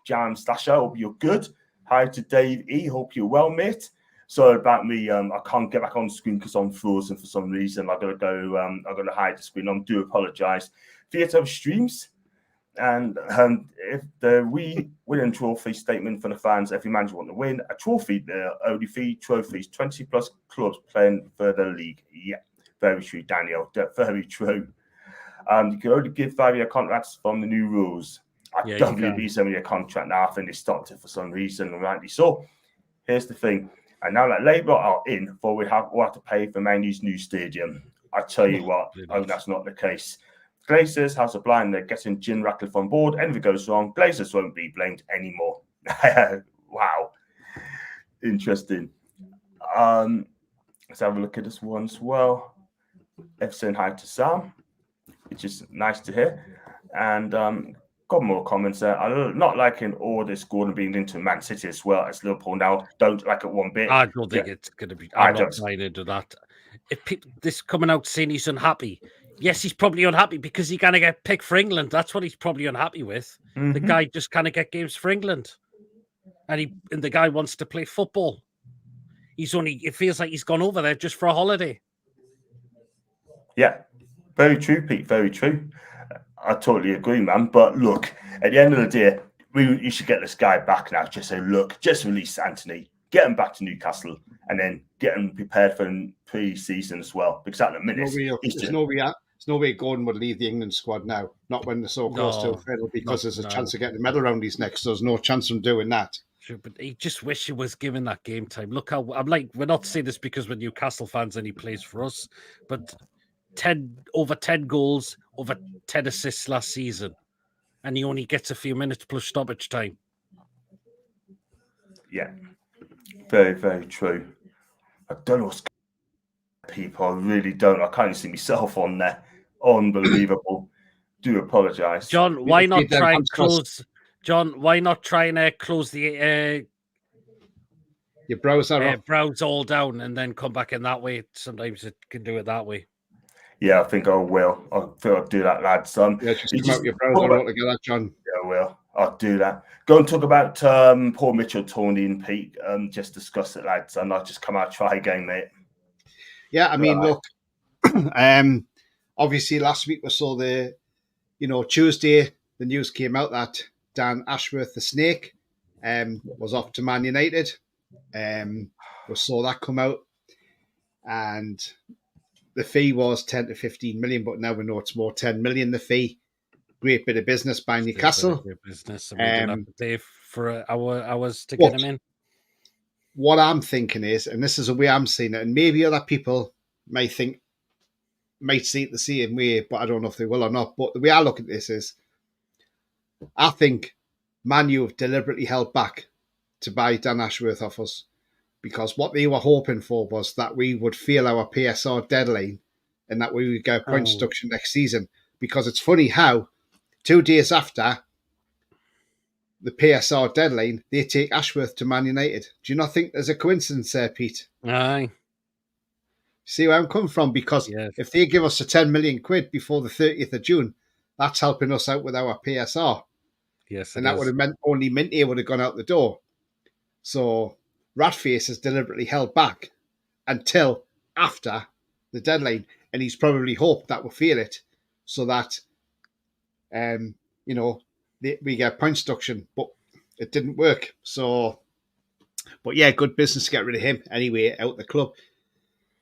[SPEAKER 1] Jan Stasher, hope you're good. Hi to Dave E. Hope you're well, mate. Sorry about me. I can't get back on the screen because I'm frozen for some reason. I've got to go. I've got to hide the screen. I do apologise. Theatre of streams. And if the We Win Trophy statement for the fans, every manager want to win a trophy. There are only 3 trophies, 20 plus clubs playing for the league. Yeah, very true, Daniel. Very true. You can only give 5-year contracts from the new rules. I don't really need 7-year contract now. I think they stopped it for some reason, and rightly so. Here's the thing. And now that Labour are in, we'll have to pay for Man U's new stadium. I tell you what, that's not the case. Glazers, House of Blind, they're getting Jim Ratcliffe on board. Anything goes wrong, Glazers won't be blamed anymore. Wow. Interesting. Let's have a look at this one as well. Saying hi to Sam, which is nice to hear. And got more comments there. I'm not liking all this Gordon being into Man City as well as Liverpool now. Don't like it one bit.
[SPEAKER 2] I don't think it's going to be. I'm not buying into that. If people, this coming out saying he's unhappy, yes, he's probably unhappy because he's going to get picked for England. That's what he's probably unhappy with. Mm-hmm. The guy just kind of get games for England. and the guy wants to play football. It feels like he's gone over there just for a holiday.
[SPEAKER 1] Yeah, very true, Pete. Very true. I totally agree, man. But look, at the end of the day, you should get this guy back now. Just say, look, just release Anthony, get him back to Newcastle, and then get him prepared for pre-season as well. Because at the minute,
[SPEAKER 3] there's no way Gordon would leave the England squad now. Not when they're so close to a final, because there's a chance of getting a medal around his neck. So there's no chance of doing that.
[SPEAKER 2] Sure, but he just wish he was given that game time. Look how I'm like. We're not saying this because we're Newcastle fans and he plays for us, but over 10 goals, over 10 assists last season, and he only gets a few minutes plus stoppage time.
[SPEAKER 1] Yeah, very, very true. I don't know what's people. I really don't. I can't even see myself on there. Unbelievable. Do apologise,
[SPEAKER 2] John. Why not try and close? John, why not try and close the
[SPEAKER 3] your browser
[SPEAKER 2] browse all down and then come back in that way? Sometimes it can do it that way.
[SPEAKER 1] Yeah, I think I will. I think I'll do that, lads.
[SPEAKER 3] Yeah, just come out your browser altogether, John.
[SPEAKER 1] Yeah, I will. I'll do that. Go and talk about Paul Mitchell, Tony and Pete. Just discuss it, lads. And I'll just come out, try again, mate.
[SPEAKER 3] Yeah, I mean, look, obviously last week we saw Tuesday, the news came out that Dan Ashworth, the Snake, was off to Man United. We saw that come out, and the fee was 10 to 15 million, but now we know it's more 10 million. The fee, great bit of business by Newcastle.
[SPEAKER 2] Great business, and we didn't have to pay for hours to get him in.
[SPEAKER 3] What I'm thinking is, and this is the way I'm seeing it, and maybe other people might see it the same way, but I don't know if they will or not. But the way I look at this is, I think Man U have deliberately held back to buy Dan Ashworth off us, because what they were hoping for was that we would fail our PSR deadline and that we would get point deduction next season. Because it's funny how 2 days after the PSR deadline, they take Ashworth to Man United. Do you not think there's a coincidence there, Pete?
[SPEAKER 2] Aye.
[SPEAKER 3] See where I'm coming from? Because if they give us a 10 million quid before the 30th of June, that's helping us out with our PSR.
[SPEAKER 2] Yes,
[SPEAKER 3] and that would have meant only Minty would have gone out the door. So Ratface has deliberately held back until after the deadline, and he's probably hoped that we'll feel it, so that we get point deduction. But it didn't work. So, but yeah, good business to get rid of him anyway out the club.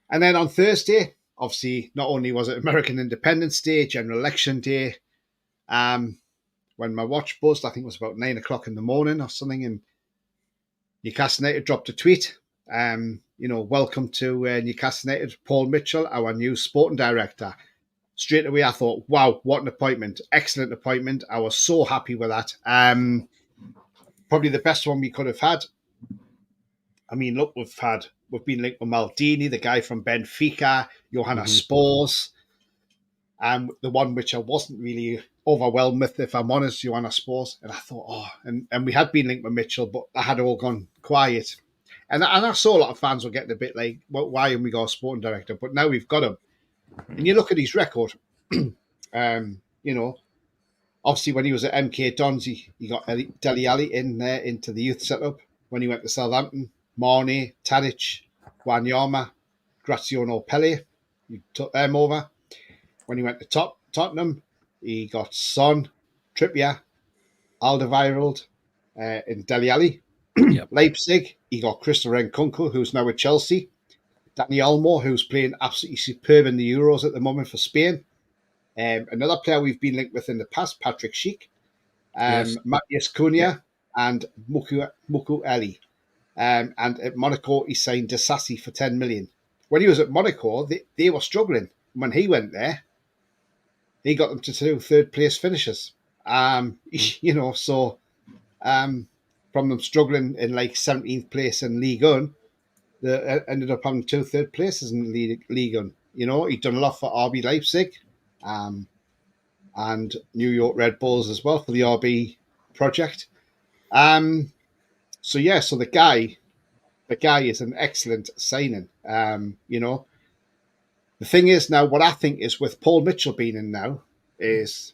[SPEAKER 3] And then on Thursday, obviously, not only was it American Independence Day, General Election Day, when my watch buzzed, I think it was about 9 o'clock in the morning or something, and Newcastle United dropped a tweet. Welcome to Newcastle United, Paul Mitchell, our new sporting director. Straight away, I thought, wow, what an appointment. Excellent appointment. I was so happy with that. Probably the best one we could have had. I mean, look, we've been linked with Maldini, the guy from Benfica, Johanna Spors, and the one which I wasn't really overwhelmed with, if I'm honest, Johanna Spors. And I thought, and we had been linked with Mitchell, but that had all gone quiet. And I saw a lot of fans were getting a bit like, well, why haven't we got a sporting director? But now we've got him. And you look at his record, obviously when he was at MK Dons, he got Dele Alli in there into the youth setup. When he went to Southampton, Marnie, Tadic, Wanyama, Graziano Pelle, he took them over. When he went to Tottenham, he got Son, Trippier, Alderweireld, and Dele Alli.
[SPEAKER 2] Yep.
[SPEAKER 3] Leipzig, he got Christopher Nkunku, who's now at Chelsea. Danny Olmo, who's playing absolutely superb in the Euros at the moment for Spain. Another player we've been linked with in the past, Patrick Schick. Matthias Cunha and Muku Eli. And at Monaco, he signed Disasi for 10 million. When he was at Monaco, they were struggling. When he went there, he got them to 2 third-place finishes. From them struggling in like 17th place in Ligue 1, they ended up having 2 third places in Ligue 1. He'd done a lot for RB Leipzig and New York Red Bulls as well for the RB project. So the guy is an excellent signing. The thing is now, what I think is with Paul Mitchell being in now is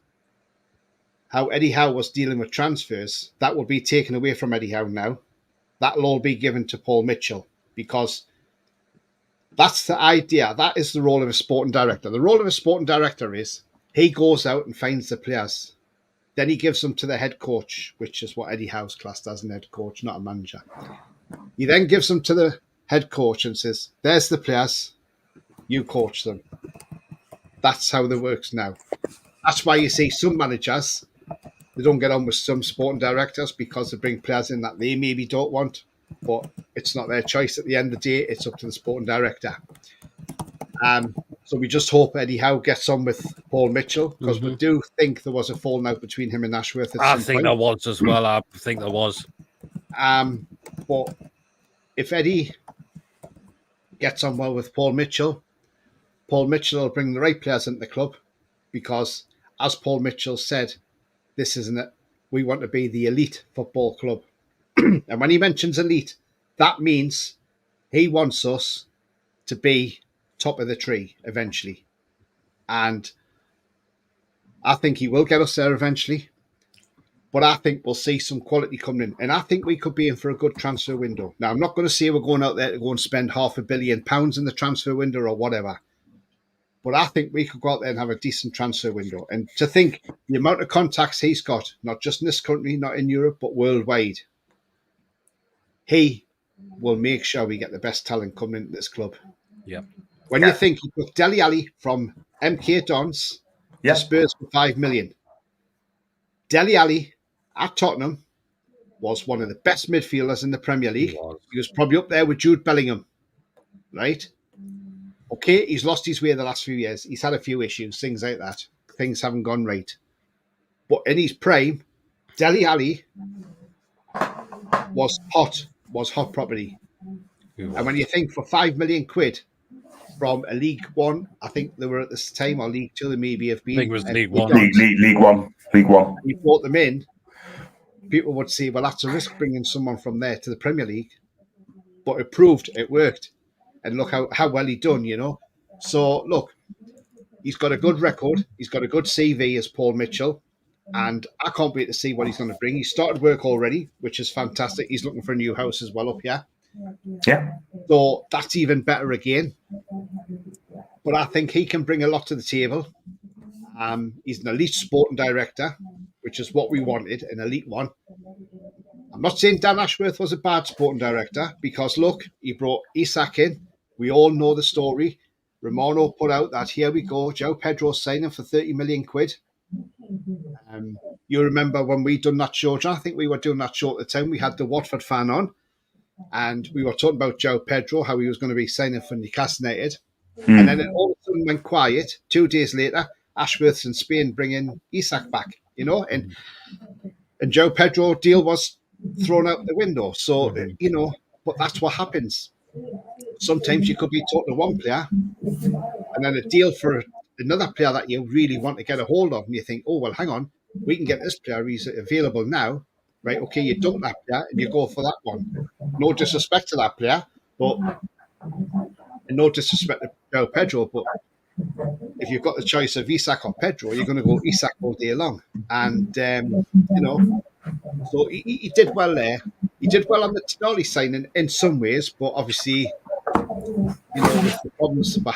[SPEAKER 3] how Eddie Howe was dealing with transfers. That will be taken away from Eddie Howe now. that'll all be given to Paul Mitchell, because that's the idea. That is the role of a sporting director. The role of a sporting director is he goes out and finds the players. Then he gives them to the head coach, which is what Eddie Howe's classed as an head coach, not a manager. He then gives them to the head coach and says, there's the players, you coach them. That's how it works now. That's why you see some managers, they don't get on with some sporting directors because they bring players in that they maybe don't want, but it's not their choice. At the end of the day, it's up to the sporting director. So we just hope Eddie Howe gets on with Paul Mitchell, because we do think there was a falling out between him and Ashworth at some point.
[SPEAKER 2] I think there was as well. I think there was.
[SPEAKER 3] But if Eddie gets on well with Paul Mitchell will bring the right players into the club, because, as Paul Mitchell said, we want to be the elite football club. And when he mentions elite, that means he wants us to be top of the tree eventually. And I think he will get us there eventually. But I think we'll see some quality coming in. And I think we could be in for a good transfer window. Now, I'm not going to say we're going out there to go and spend £500 million in the transfer window or whatever. But I think we could go out there and have a decent transfer window. And to think the amount of contacts he's got, not just in this country, not in Europe, but worldwide, he will make sure we get the best talent coming into this club.
[SPEAKER 2] Yeah.
[SPEAKER 3] When you think he took Dele Alli from MK Dons to Spurs for £5 million. Dele Alli at Tottenham was one of the best midfielders in the Premier League. He was probably up there with Jude Bellingham, right? Okay, he's lost his way the last few years. He's had a few issues, things like that. Things haven't gone right. But in his prime, Dele Alli was hot property. And when you think for £5 million from a League One, I think they were at this time, or League Two, they maybe have been.
[SPEAKER 2] I think it was League One.
[SPEAKER 1] League One. League One.
[SPEAKER 3] You brought them in, people would say, well, that's a risk bringing someone from there to the Premier League. But it proved it worked. And look how well he done, you know. So, look, he's got a good record. He's got a good CV as Paul Mitchell. And I can't wait to see what he's going to bring. He started work already, which is fantastic. He's looking for a new house as well up here.
[SPEAKER 1] Yeah.
[SPEAKER 3] So that's even better again. But I think he can bring a lot to the table. He's an elite sporting director, which is what we wanted, an elite one. I'm not saying Dan Ashworth was a bad sporting director, because, look, he brought Isak in. We all know the story. Romano put out that, here we go, Joe Pedro signing for £30 million. You remember when we done that show, John? I think we were doing that show at the time. We had the Watford fan on, and we were talking about Joe Pedro, how he was going to be signing for Newcastle United. And then it all of a sudden went quiet. 2 days later, Ashworth's in Spain bringing Isak back, you know, and Joe Pedro deal was thrown out the window. So, you know, but that's what happens. Sometimes you could be talking to one player and then a deal for another player that you really want to get a hold of, and you think, oh, well, hang on, we can get this player, he's available now, right? Okay, you dump that player and you go for that one. No disrespect to that player, but and no disrespect to Joe Pedro, but if you've got the choice of Isak or Pedro, you're going to go Isak all day long. And, you know, so he did well there. He did well on the Tonali signing in some ways, but obviously, you know, with the problems they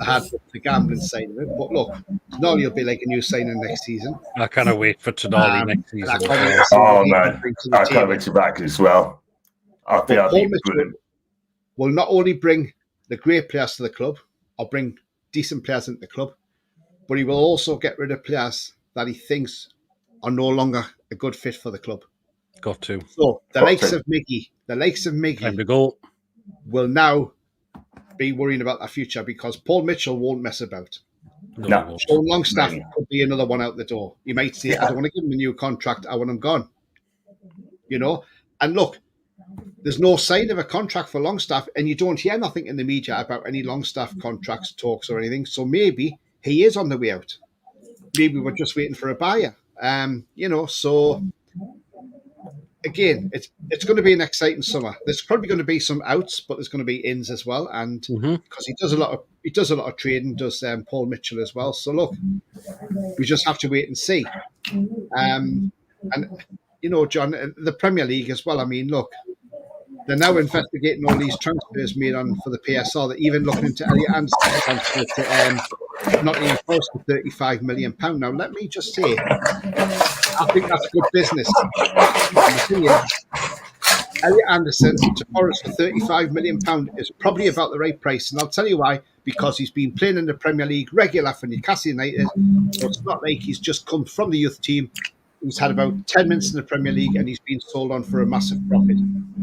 [SPEAKER 3] had with the gambling side of it. But look, Tonali will be like a new signing next season.
[SPEAKER 2] I can't wait for Tonali next season.
[SPEAKER 1] Oh, man. I can't wait to back as well. I think I'll be brilliant.
[SPEAKER 3] Will not only bring the great players to the club, or bring decent players into the club, but he will also get rid of players that he thinks are no longer a good fit for the club.
[SPEAKER 2] Got to.
[SPEAKER 3] So the likes of Miggy
[SPEAKER 2] Time to go.
[SPEAKER 3] will now be worrying about their future, because Paul Mitchell won't mess about.
[SPEAKER 1] No.
[SPEAKER 3] Sean Longstaff could be another one out the door. He might say, I don't want to give him a new contract, I want him gone. You know? And look, there's no sign of a contract for Longstaff, and you don't hear nothing in the media about any Longstaff contracts, talks or anything. So maybe he is on the way out. Maybe we're just waiting for a buyer. You know, so again, it's going to be an exciting summer. There's probably going to be some outs, but there's going to be ins as well. And because he does a lot of trading, does Paul Mitchell as well. So look, we just have to wait and see. And you know, John, the Premier League as well. I mean, look, they're now investigating all these transfers made on for the PSR. They're even looking into Elliot Anderson's transfer to Nottingham Forest for £35 million. Now, let me just say, I think that's good business. And the thing is, Elliot Anderson to Forest for £35 million is probably about the right price. And I'll tell you why. Because he's been playing in the Premier League regular for Newcastle United. So it's not like he's just come from the youth team. He's had about 10 minutes in the Premier League and he's been sold on for a massive profit.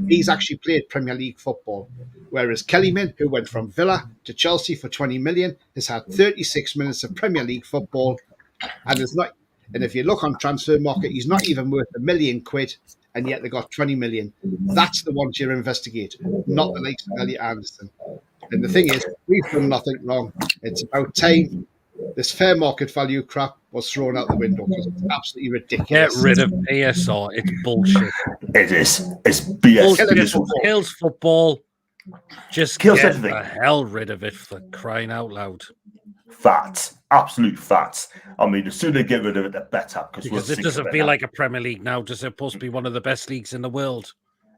[SPEAKER 3] He's actually played Premier League football. Whereas Kellyman, who went from Villa to Chelsea for 20 million, has had 36 minutes of Premier League football and is not. And if you look on Transfer Market, he's not even worth £1 million, and yet they got 20 million. That's the ones you investigate, not the likes of Elliot Anderson. And the thing is, we've done nothing wrong. It's about time this fair market value crap was thrown out the window because it's absolutely ridiculous.
[SPEAKER 2] Get rid of PSR. It's bullshit.
[SPEAKER 1] It is. It's BS.
[SPEAKER 2] Bullshit. Kills football. Just
[SPEAKER 1] Kills
[SPEAKER 2] get
[SPEAKER 1] everything.
[SPEAKER 2] the hell rid of it, for crying out loud.
[SPEAKER 1] Facts. Absolute facts. I mean, the sooner they get rid of it, the better.
[SPEAKER 2] Because it doesn't feel like a Premier League now. Does it supposed to be one of the best leagues in the world?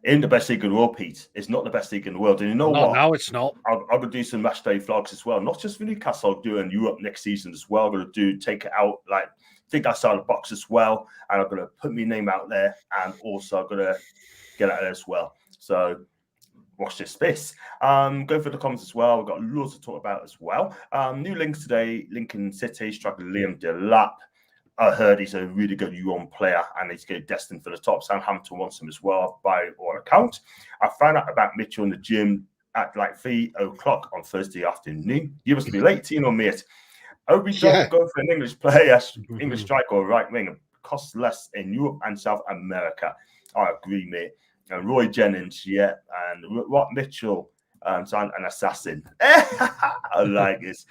[SPEAKER 1] In the best league in the world, Pete. It's not the best league in the world. And you know what?
[SPEAKER 2] No, it's not.
[SPEAKER 1] I'm going to do some match day vlogs as well. Not just for Newcastle, I'll do in Europe next season as well. I'm going to take it out, like, think outside the box as well. And I'm going to put my name out there. And also I'm going to get out there as well. So watch this space. Go for the comments as well. We've got loads to talk about as well. New links today. Lincoln City striker Liam Delap. I heard he's a really good U1 player and he's getting destined for the top. Southampton wants him as well, by all accounts. I found out about Mitchell in the gym at like 3 o'clock on Thursday afternoon. You must be late, Tino, mate. Obi John go for an English player, English striker or right wing. Costs less in Europe and South America. I agree, mate. And Roy Jennings, yeah. And Rob Mitchell, an assassin. I like this.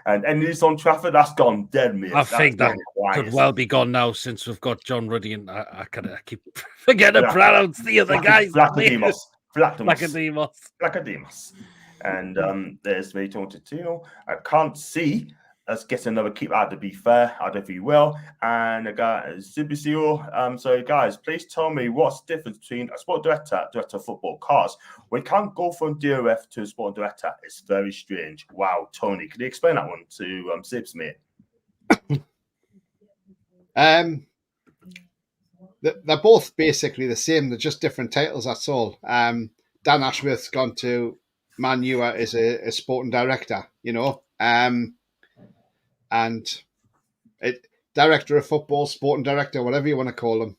[SPEAKER 1] And he's on Trafford, that's gone dead, mate.
[SPEAKER 2] I think that could well be gone now since we've got John Ruddy and I keep forgetting to pronounce the other guys.
[SPEAKER 1] Flacademos. And there's me talking to Tino. I can't see us getting another keeper out, to be fair. I don't know if he will. And a guy, Zibisio. So, guys, please tell me what's the difference between a sport director of football, cars. We can't go from DOF to a sport director. It's very strange. Wow, Tony, can you explain that one to Zibs, mate?
[SPEAKER 3] They're both basically the same. They're just different titles, that's all. Dan Ashworth's gone to Man U as a sporting director, you know. And director of football, sporting director, whatever you want to call them,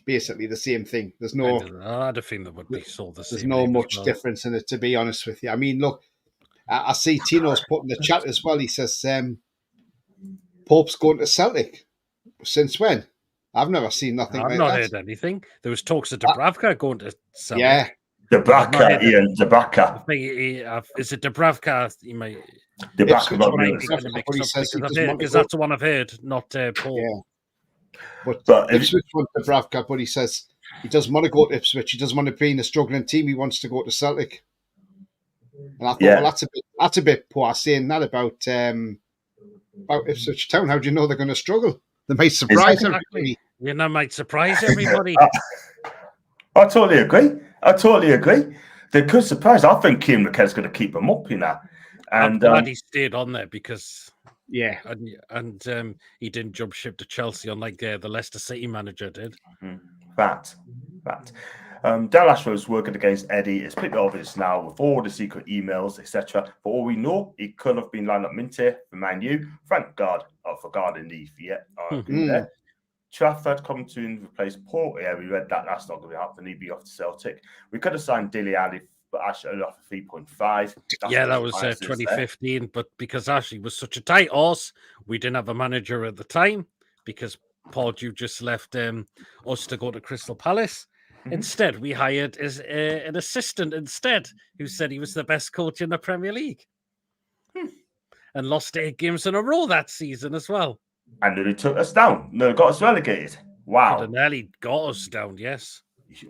[SPEAKER 3] basically the same thing. There's no.
[SPEAKER 2] I had a feeling that would be sold the same.
[SPEAKER 3] There's no much difference in it, to be honest with you. I mean, look, I see Tino's put in the chat as well. He says Pope's going to Celtic. Since when? I've never seen nothing.
[SPEAKER 2] I've not heard anything. There was talks of Dubravka going to Celtic.
[SPEAKER 3] Yeah,
[SPEAKER 1] Dubravka, Ian Dubravka.
[SPEAKER 2] Is it Dubravka? He might.
[SPEAKER 1] Because
[SPEAKER 2] that's the one I've heard, not Paul.
[SPEAKER 3] Yeah. But Ipswich wants Dubravka, but he says he doesn't want to go to Ipswich. He doesn't want to be in a struggling team. He wants to go to Celtic. And I thought, well, that's a bit poor saying that about Ipswich Town. How do you know they're going to struggle? They might surprise everybody.
[SPEAKER 2] You know, might surprise everybody.
[SPEAKER 1] I totally agree. They could surprise. I think Kieran McKenna's going to keep them up, you know. And
[SPEAKER 2] I'm glad he stayed on there because, and he didn't jump ship to Chelsea unlike the Leicester City manager did.
[SPEAKER 1] Fact. Dan Ashford's working against Eddie. It's pretty obvious now with all the secret emails, etc. For all we know, he could have been lined up Minter for Man U. Thank God for Garden Leaf. Yeah, there. Trafford come to replace Paul. Yeah, we read that. That's not going to happen. He'd be off to Celtic. We could have signed Dele Alli, but Ashley off 3.5.
[SPEAKER 2] Yeah, that was 2015. But because Ashley was such a tight horse, we didn't have a manager at the time because Paul Dew just left us to go to Crystal Palace. Instead, we hired an assistant instead who said he was the best coach in the Premier League and lost 8 games in a row that season as well.
[SPEAKER 1] And then he took us down. No, got us relegated. Wow.
[SPEAKER 2] And nearly got us down, yes.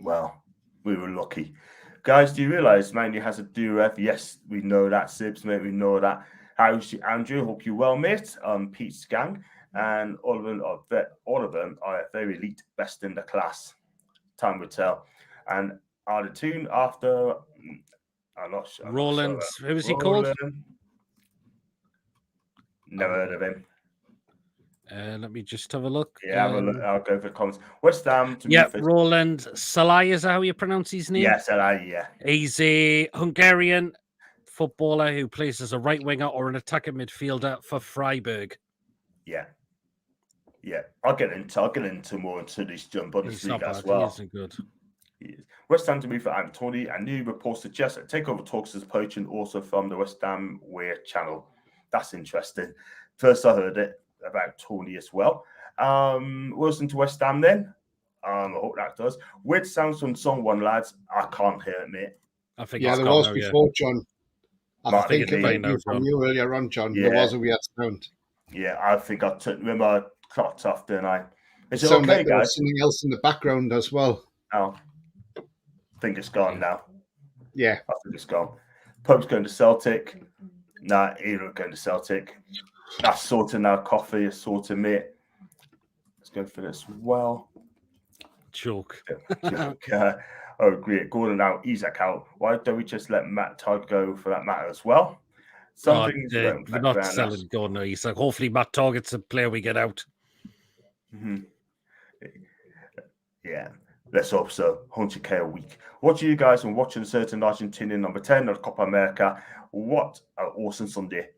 [SPEAKER 1] Well, we were lucky. Guys, do you realise Man U has a do-ref? Yes, we know that. Sibs, mate, we know that. How's you, Andrew? Hope you well, mate. Pete's gang. And all of them are very elite, best in the class. Time will tell. And the tune after. I'm not sure.
[SPEAKER 2] Roland, who was he called?
[SPEAKER 1] Never heard of him.
[SPEAKER 2] Let me just have a look.
[SPEAKER 1] Yeah, I'll go for the comments. West Ham.
[SPEAKER 2] Roland Salai, is that how you pronounce his name?
[SPEAKER 1] Yeah, Salai, yeah.
[SPEAKER 2] He's a Hungarian footballer who plays as a right winger or an attacking midfielder for Freiburg.
[SPEAKER 1] Yeah. Yeah. I'll get into more into this Bundesliga as well.
[SPEAKER 2] He isn't good.
[SPEAKER 1] West Ham to move for Tony, and new reports suggest that takeover talks is poaching also from the West Ham Weir channel. That's interesting. First I heard it about Tony as well. Wilson to West Ham then. I hope that does. Weird sounds from someone, lads. I can't hear it, mate.
[SPEAKER 2] I think
[SPEAKER 3] there was before, John. I think it might be from you earlier on, John. Yeah. There was a weird sound.
[SPEAKER 1] Yeah, I think I remember I clocked off, didn't I? Is it
[SPEAKER 3] okay,
[SPEAKER 1] like there
[SPEAKER 3] was something else in the background as well.
[SPEAKER 1] Oh, I think it's gone now.
[SPEAKER 3] Yeah.
[SPEAKER 1] I think it's gone. Pope's going to Celtic. Nah, he's not going to Celtic. That's sorted now. Coffee is sorted, mate. Let's go for this well.
[SPEAKER 2] Joke.
[SPEAKER 1] Oh, great. Gordon out, Isaac out. Why don't we just let Matt Todd go for that matter as well?
[SPEAKER 2] We're not selling Gordon or Isaac. Hopefully, Matt Target's a player we get out.
[SPEAKER 1] Mm-hmm. Yeah, let's hope so. 100K a week. What do you guys are watching? Certain Argentinian number 10 of Copa America. What an awesome Sunday.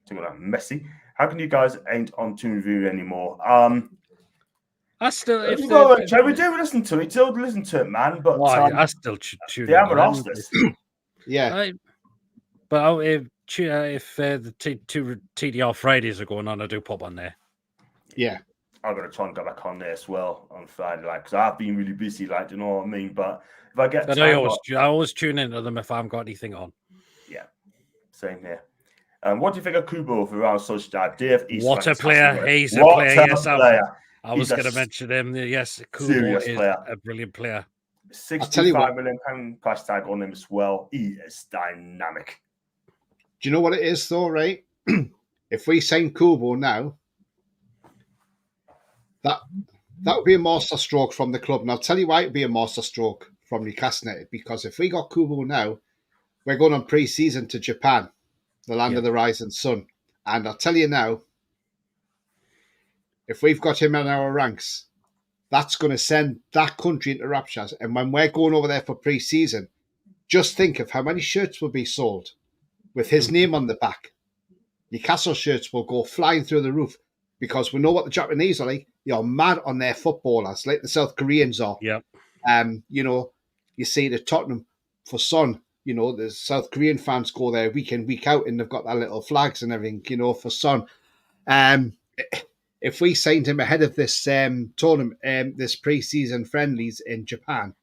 [SPEAKER 1] Messi. How can you guys ain't on to review anymore?
[SPEAKER 2] I still,
[SPEAKER 1] we do listen to it. Still listen to it, man. But
[SPEAKER 2] I still tune.
[SPEAKER 1] They haven't asked us.
[SPEAKER 3] Yeah,
[SPEAKER 2] but if the two TDR Fridays are going on, I do pop on there.
[SPEAKER 3] Yeah,
[SPEAKER 1] I'm gonna try and go back on there as well on Friday, because I've been really busy, you know what I mean. But if I get,
[SPEAKER 2] I always tune into them if I haven't got anything on.
[SPEAKER 1] Yeah, same here. What do you think of Kubo for Real Sociedad? Dave,
[SPEAKER 2] what a player! He's a player. Yes, I was going to mention him. Yes, Kubo is a brilliant player.
[SPEAKER 1] £65 million price tag on him as well. He is dynamic.
[SPEAKER 3] Do you know what it is, though, right? If we sign Kubo now, that would be a master stroke from the club. And I'll tell you why it would be a master stroke from Newcastle United. Because if we got Kubo now, we're going on pre-season to Japan, the land of the rising sun. And I'll tell you now, if we've got him in our ranks, that's going to send that country into raptures. And when we're going over there for pre-season, just think of how many shirts will be sold with his name on the back. Newcastle shirts will go flying through the roof because we know what the Japanese are like. They're mad on their footballers, like the South Koreans are.
[SPEAKER 2] Yeah.
[SPEAKER 3] You see the Tottenham for Son. The South Korean fans go there week in, week out, and they've got their little flags and everything, for Son. If we signed him ahead of this tournament, this pre-season friendlies in Japan,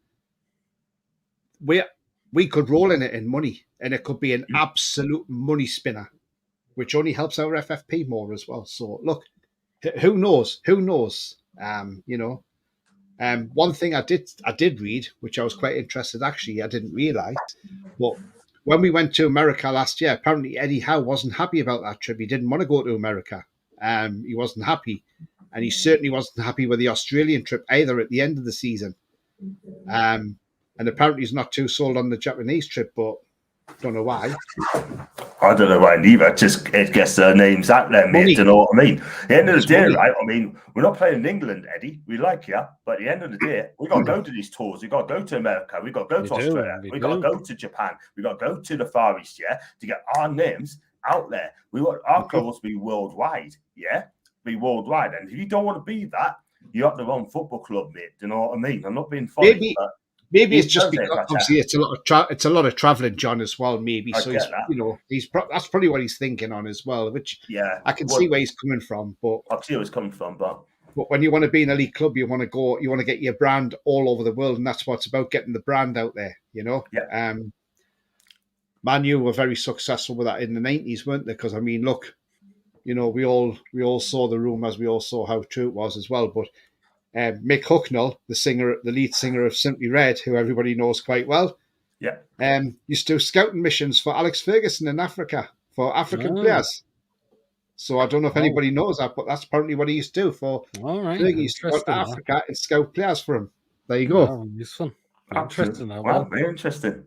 [SPEAKER 3] we could roll in it in money, and it could be an absolute money spinner, which only helps our FFP more as well. So look, who knows? One thing I did read, which I was quite interested. Actually, I didn't realise, but when we went to America last year, apparently Eddie Howe wasn't happy about that trip. He didn't want to go to America. He wasn't happy, and he certainly wasn't happy with the Australian trip either at the end of the season. And apparently he's not too sold on the Japanese trip, but don't know why.
[SPEAKER 1] I don't know why neither. It gets their names out there, mate. Do you know what I mean? At the end of the day, right? I mean, we're not playing in England, Eddie. We like you, but at the end of the day, we got to go to these tours. We got to go to America. We got to go to Australia. We got to go to Japan. We got to go to the Far East, to get our names out there. We want our clubs to be worldwide, be worldwide. And if you don't want to be that, you have the wrong football club, mate. Do you know what I mean? I'm not being funny, but
[SPEAKER 3] maybe it's just because obviously it's a lot of traveling, John, as well. Maybe so. That's probably what he's thinking on as well. Which I can see where he's coming from. But
[SPEAKER 1] I see where he's coming from. But
[SPEAKER 3] when you want to be an elite club, you want to get your brand all over the world, and that's what it's about, getting the brand out there. Man U were very successful with that in the 90s, weren't they? Because I mean, look, we all saw the rumours, we all saw how true it was as well. But Mick Hucknall, the lead singer of Simply Red, who everybody knows quite well, used to do scouting missions for Alex Ferguson in Africa for African players. So I don't know if anybody knows that, but that's apparently what he used to do for.
[SPEAKER 2] All right,
[SPEAKER 3] Fergie used to go to Africa and scout players for him. There you go.
[SPEAKER 2] Useful. Interesting.
[SPEAKER 1] Wow, very interesting.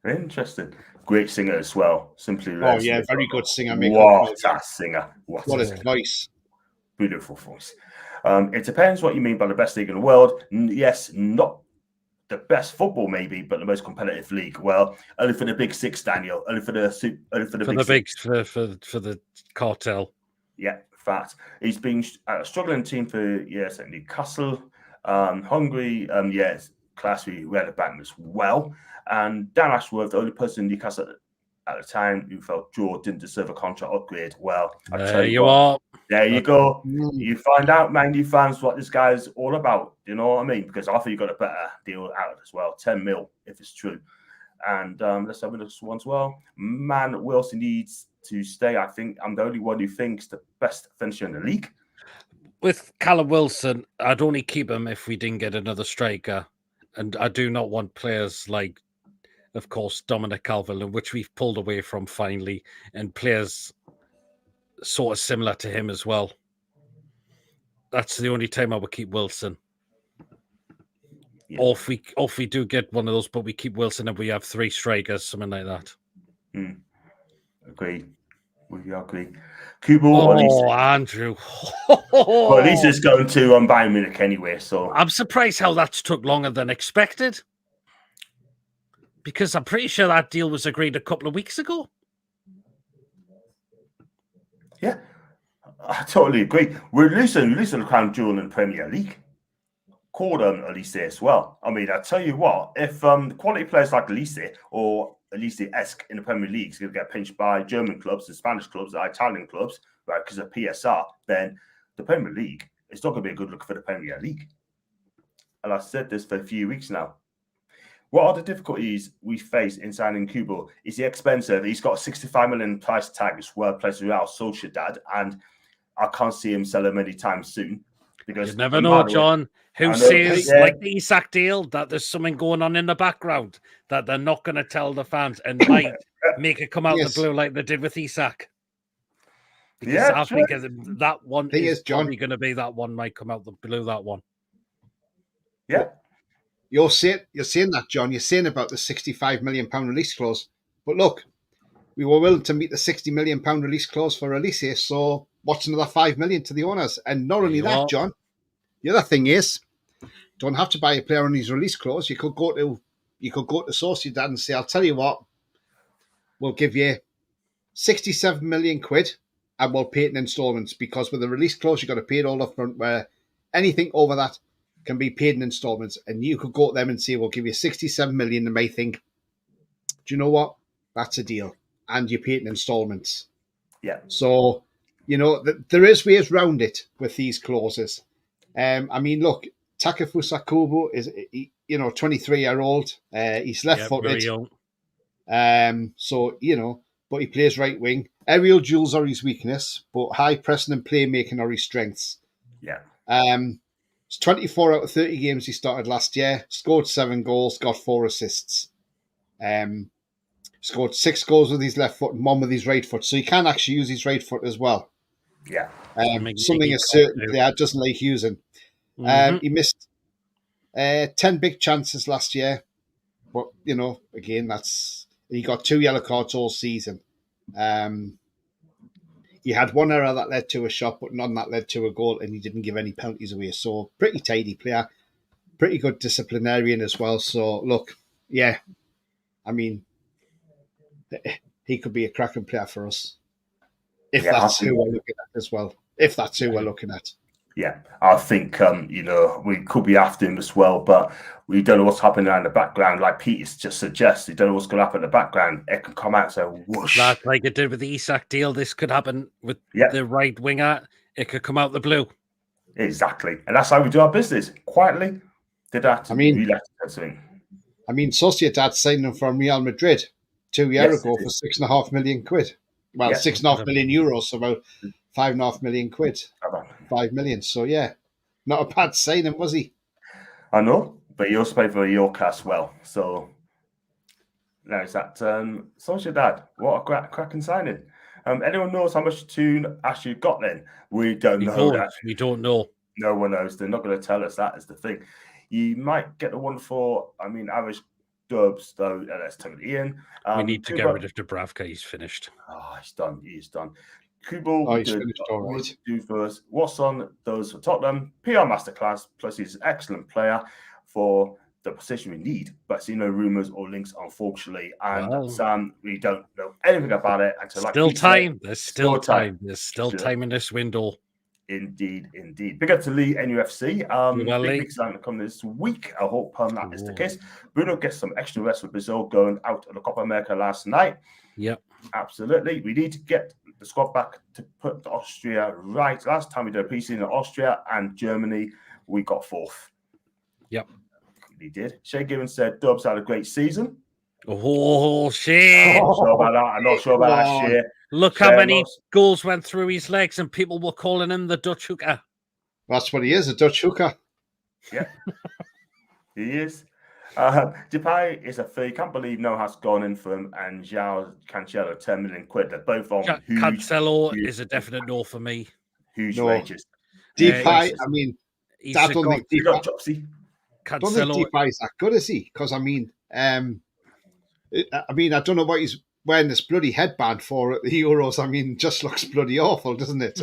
[SPEAKER 1] Very interesting. Great singer as well. Simply
[SPEAKER 3] Oh
[SPEAKER 1] Red
[SPEAKER 3] yeah,
[SPEAKER 1] Smith.
[SPEAKER 3] very good singer. Make
[SPEAKER 1] What a singer. What
[SPEAKER 3] a
[SPEAKER 1] a singer.
[SPEAKER 3] voice.
[SPEAKER 1] Beautiful voice. It depends what you mean by the best league in the world. Yes, not the best football, maybe, but the most competitive league. Well, only for the big six, Daniel. Only for the big six.
[SPEAKER 2] For the cartel.
[SPEAKER 1] Yeah, fact. He's been a struggling team for years at Newcastle, Hungary. Yes, class we had a back as well. And Dan Ashworth, the only person in Newcastle at the time who felt George didn't deserve a contract upgrade. Well, I tell you what,
[SPEAKER 2] are.
[SPEAKER 1] there you go. You find out, Man U fans, what this guy's all about. Do you know what I mean? Because I think you got a better deal out as well, 10 mil if it's true. And let's have this one as well. Man, Wilson needs to stay. I think I'm the only one who thinks the best finisher in the league.
[SPEAKER 2] With Callum Wilson, I'd only keep him if we didn't get another striker. And I do not want players like, of course, Dominic Calvert-Lewin, which we've pulled away from finally, and players sort of similar to him as well. That's the only time I would keep Wilson. Yeah. Or if we do get one of those, but we keep Wilson and we have 3 strikers, something like that.
[SPEAKER 1] Agree. We agree. Kubo,
[SPEAKER 2] Andrew.
[SPEAKER 1] Well, at least it's going to Bayern Munich anyway. So
[SPEAKER 2] I'm surprised how that took longer than expected. Because I'm pretty sure that deal was agreed a couple of weeks ago.
[SPEAKER 1] Yeah, I totally agree. We're losing the crown jewel in the Premier League. Called Elise as well. I mean, I tell you what, if quality players like Elise or Elise-esque in the Premier League is going to get pinched by German clubs and Spanish clubs and Italian clubs, right, because of PSR, then the Premier League is not going to be a good look for the Premier League. And I've said this for a few weeks now. What are the difficulties we face in signing Kubo? Is he expensive? He's got a 65 million price tag as well, plays Real Sociedad, and I can't see him selling many times soon. Because
[SPEAKER 2] you never know, John. Who says, like the Isak deal, that there's something going on in the background that they're not going to tell the fans and might make it come out the blue like they did with Isak. Because I think that one is probably going to be that one might come out the blue, that one.
[SPEAKER 1] Yeah.
[SPEAKER 3] You're saying that, John. You're saying about the £65 million release clause. But look, we were willing to meet the £60 million release clause for Elise, so what's another $5 million to the owners? And not only that, John, the other thing is, don't have to buy a player on his release clause. You could go to Sociedad and say, I'll tell you what, we'll give you 67 million quid and we'll pay it in installments, because with the release clause, you've got to pay it all up front, where anything over that can be paid in installments. And you could go to them and say, we'll give you 67 million, and they think, do you know what? That's a deal. And you pay it in installments.
[SPEAKER 1] Yeah.
[SPEAKER 3] So, there is ways around it with these clauses. I mean, look, Takefusa Kubo is, 23-year-old. He's left-footed. So, but he plays right wing. Aerial duels are his weakness, but high pressing and playmaking are his strengths.
[SPEAKER 1] Yeah.
[SPEAKER 3] It's 24 out of 30 games he started last year. Scored 7 goals, got 4 assists. Scored 6 goals with his left foot and 1 with his right foot. So he can actually use his right foot as well.
[SPEAKER 1] Yeah.
[SPEAKER 3] Something is certain player doesn't like using. He missed 10 big chances last year. But, again, he got 2 yellow cards all season. He had 1 error that led to a shot, but none that led to a goal, and he didn't give any penalties away. So pretty tidy player, pretty good disciplinarian as well. So look, yeah, I mean, he could be a cracking player for us if that's who we're looking at as well. If that's who we're looking at.
[SPEAKER 1] Yeah, I think, we could be after him as well, but we don't know what's happening in the background. Like Peter just suggests, we don't know what's going to happen in the background. It can come out and say, whoosh.
[SPEAKER 2] That's like it did with the Isak deal. This could happen with the right winger. It could come out the blue.
[SPEAKER 1] Exactly. And that's how we do our business. Quietly. Did that.
[SPEAKER 3] Sociedad signed him from Real Madrid 2 years ago for £6.5 million. Well, €6.5 million, so about £5.5 million. 5 million. So yeah, not a bad signing, was he?
[SPEAKER 1] I know, but he also played for York as well. So now is that Sociedad? What a cracking signing. Anyone knows how much Toon actually got then? We don't know that.
[SPEAKER 2] We don't know.
[SPEAKER 1] No one knows. They're not going to tell us. That is the thing. You might get the one for, average Dubs, though. Let's take it Ian.
[SPEAKER 2] We need to get rid of Dubravka. He's finished.
[SPEAKER 1] Oh, he's done. He's done. Kubel,
[SPEAKER 3] he's finished all right.
[SPEAKER 1] Do first. Watson does for Tottenham. PR masterclass. Plus, he's an excellent player for the position we need. But see no rumours or links, unfortunately. And Sam, we don't know anything about it until
[SPEAKER 2] still time. There's still time. There's still time in this window.
[SPEAKER 1] Indeed. Big up to Lee NUFC. Big sign coming this week. I hope that is the case. Bruno gets some extra rest with Brazil going out of the Copa America last night.
[SPEAKER 2] Yep.
[SPEAKER 1] Absolutely. We need to get the squad back to put Austria right. Last time we did a preseason in Austria and Germany, we got fourth.
[SPEAKER 2] Yep.
[SPEAKER 1] We did. Shay Gibbons said Dubs had a great season.
[SPEAKER 2] Oh, shit.
[SPEAKER 1] I'm not sure about that shit.
[SPEAKER 2] Look how many goals went through his legs and people were calling him the Dutch hooker.
[SPEAKER 3] That's what he is, a Dutch hooker.
[SPEAKER 1] Yeah, he is. Depay is a fee. Can't believe no has gone in for him, and João Cancelo, 10 million quid. They're both on huge.
[SPEAKER 2] Cancelo is a definite no for me.
[SPEAKER 1] Huge wages.
[SPEAKER 3] Depay, I don't think Depay is that good, is he? Because I don't know what he's wearing this bloody headband for at the Euros. Just looks bloody awful, doesn't it?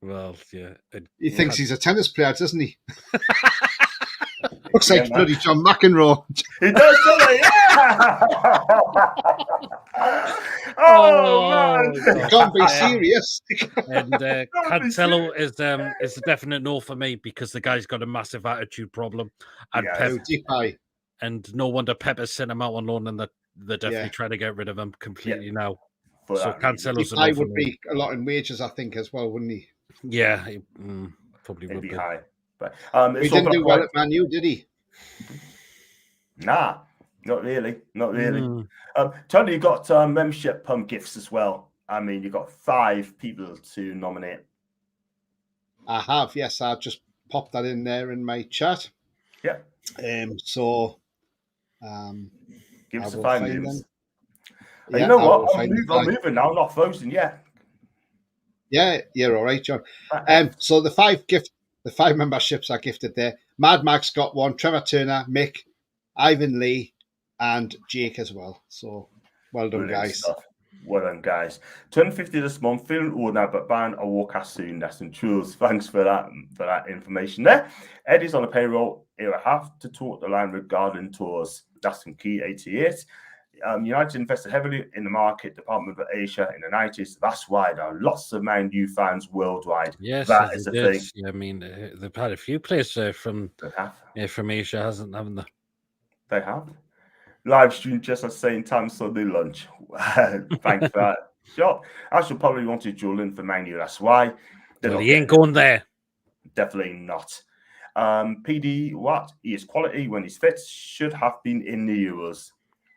[SPEAKER 2] Well, yeah.
[SPEAKER 3] He thinks he's a tennis player, doesn't he? Looks like bloody John McEnroe.
[SPEAKER 1] He does, doesn't he? Yeah! Man.
[SPEAKER 3] You can't be serious.
[SPEAKER 2] And Cancelo is a definite no for me because the guy's got a massive attitude problem. And
[SPEAKER 3] Depay.
[SPEAKER 2] And no wonder Pep has sent him out on loan, and they're definitely trying to get rid of him completely now. So Cancelo's
[SPEAKER 3] Depay would be a lot in wages, I think, as well, wouldn't he?
[SPEAKER 2] Yeah, he probably would
[SPEAKER 1] be
[SPEAKER 2] be
[SPEAKER 1] high. But
[SPEAKER 3] he didn't do well at Man U, did he?
[SPEAKER 1] Nah, not really. Tony, you got membership gifts as well. You got 5 people to nominate.
[SPEAKER 3] I have, yes. I've just popped that in there in my chat.
[SPEAKER 1] Yeah. Give us the 5 names. You know what? I'm moving now. I'm not frozen yet.
[SPEAKER 3] Yeah, you're all right, John. So the 5 memberships are gifted there. Mad Max got one, Trevor Turner, Mick, Ivan Lee, and Jake as well. So well done, guys.
[SPEAKER 1] Stuff. Well done, guys. Turn 50 this month, feeling old now, but ban a walk soon. That's some truths. Thanks for that information there. Eddie's on the payroll. He'll have to talk the line regarding tours. That's some key 88. United invested heavily in the market department of Asia in the 90s. That's why there are lots of Man U fans worldwide.
[SPEAKER 2] Yes,
[SPEAKER 1] that is the thing.
[SPEAKER 2] Yeah, they've had a few players from Asia, haven't they?
[SPEAKER 1] They have. Live stream just at the same time Sunday lunch. Thanks for that. Sure. I should probably want to duel in for Man U. That's why.
[SPEAKER 2] He ain't going there.
[SPEAKER 1] Definitely not. PD, he is quality when he's fit. Should have been in the Euros.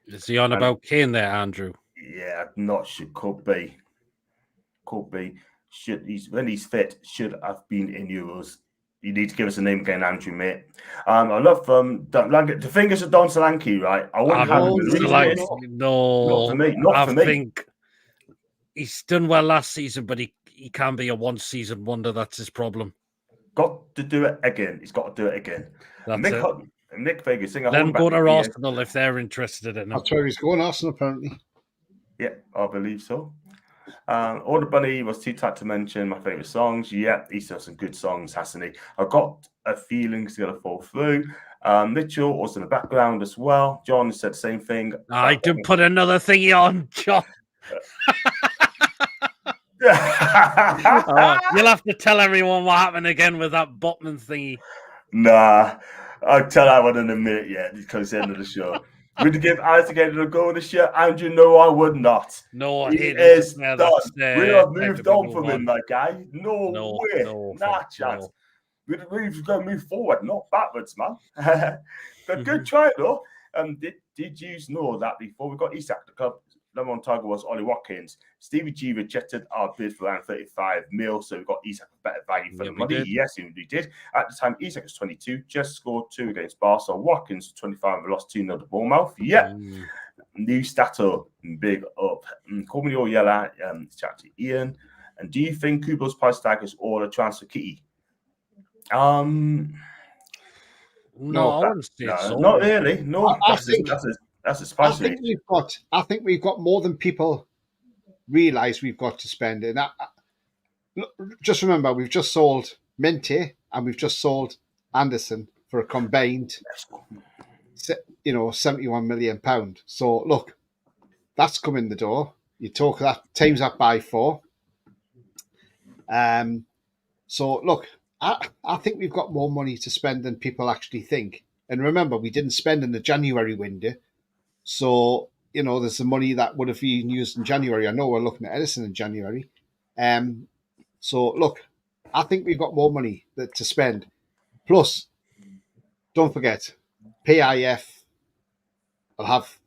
[SPEAKER 2] Is he on about Kane there, Andrew?
[SPEAKER 1] Yeah, not sure. Could be. When he's fit, should have been in Euros. You need to give us a name again, Andrew, mate. I love the fingers of Don Solanke, right? I wouldn't have him.
[SPEAKER 2] No,
[SPEAKER 1] not for me. Not for me.
[SPEAKER 2] I think he's done well last season, but he can be a one-season wonder. That's his problem.
[SPEAKER 1] Got to do it again. He's got to do it again. Nick Vegas,
[SPEAKER 2] let him go to Arsenal if they're interested in him.
[SPEAKER 3] That's where he's going, Arsenal, apparently.
[SPEAKER 1] Yeah, I believe so. Order Bunny was too tight to mention my favourite songs. Yeah, he's done some good songs, hasn't he? I've got a feeling he's going to fall through. Mitchell was in the background as well. John said the same thing.
[SPEAKER 2] I did put another thingy on, John. You'll have to tell everyone what happened again with that Botman thingy.
[SPEAKER 1] Nah, I'll tell that one in a minute yet because it's the end of the show. Would you give Isaac a go this year? Andrew, no, I would not.
[SPEAKER 2] No,
[SPEAKER 1] he is done. We have moved on from him, that guy. No way. Not a chance. We've got to move forward, not backwards, man. But good try, though. Did you know that before we got Isak, the club number one target was Ollie Watkins? Stevie G rejected our bid for around 35 mil, so we got Isak a better value for the money. Yes, we did. At the time, Isak was 22, just scored 2 against Barca. Watkins was 25 and lost 2-0 to Bournemouth. Yeah. New Stato, big up. Call me your yellow, chat to Ian. And do you think Kubo's price tag is all a transfer key?
[SPEAKER 2] No, I wouldn't say
[SPEAKER 1] no,
[SPEAKER 2] so.
[SPEAKER 1] not really. No,
[SPEAKER 3] I
[SPEAKER 1] that's
[SPEAKER 3] think
[SPEAKER 1] a spicy.
[SPEAKER 3] I think we've got more than people realise we've got to spend. And look, just remember, we've just sold Minty and we've just sold Anderson for a combined, £71 million. So look, that's come in the door. You talk that times that by 4. So look, I think we've got more money to spend than people actually think. And remember, we didn't spend in the January window. So, there's the money that would have been used in January. I know we're looking at Edison in January. So look, I think we've got more money to spend. Plus, don't forget, PIF will have,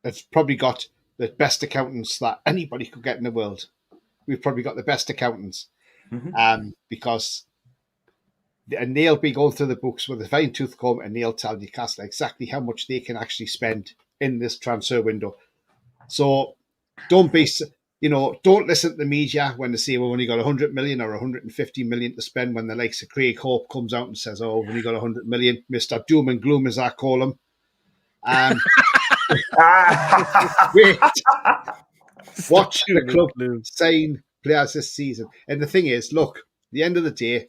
[SPEAKER 3] it's probably got the best accountants that anybody could get in the world. We've probably got the best accountants. Because and they'll be going through the books with a fine tooth comb, and they'll tell Newcastle exactly how much they can actually spend in this transfer window. So don't don't listen to the media when they say we've only got 100 million or 150 million to spend, when the likes of Craig Hope comes out and says, oh, we've only got 100 million, Mr. Doom and Gloom, as I call him. Wait, watch the club sign players this season. And the thing is, look, at the end of the day,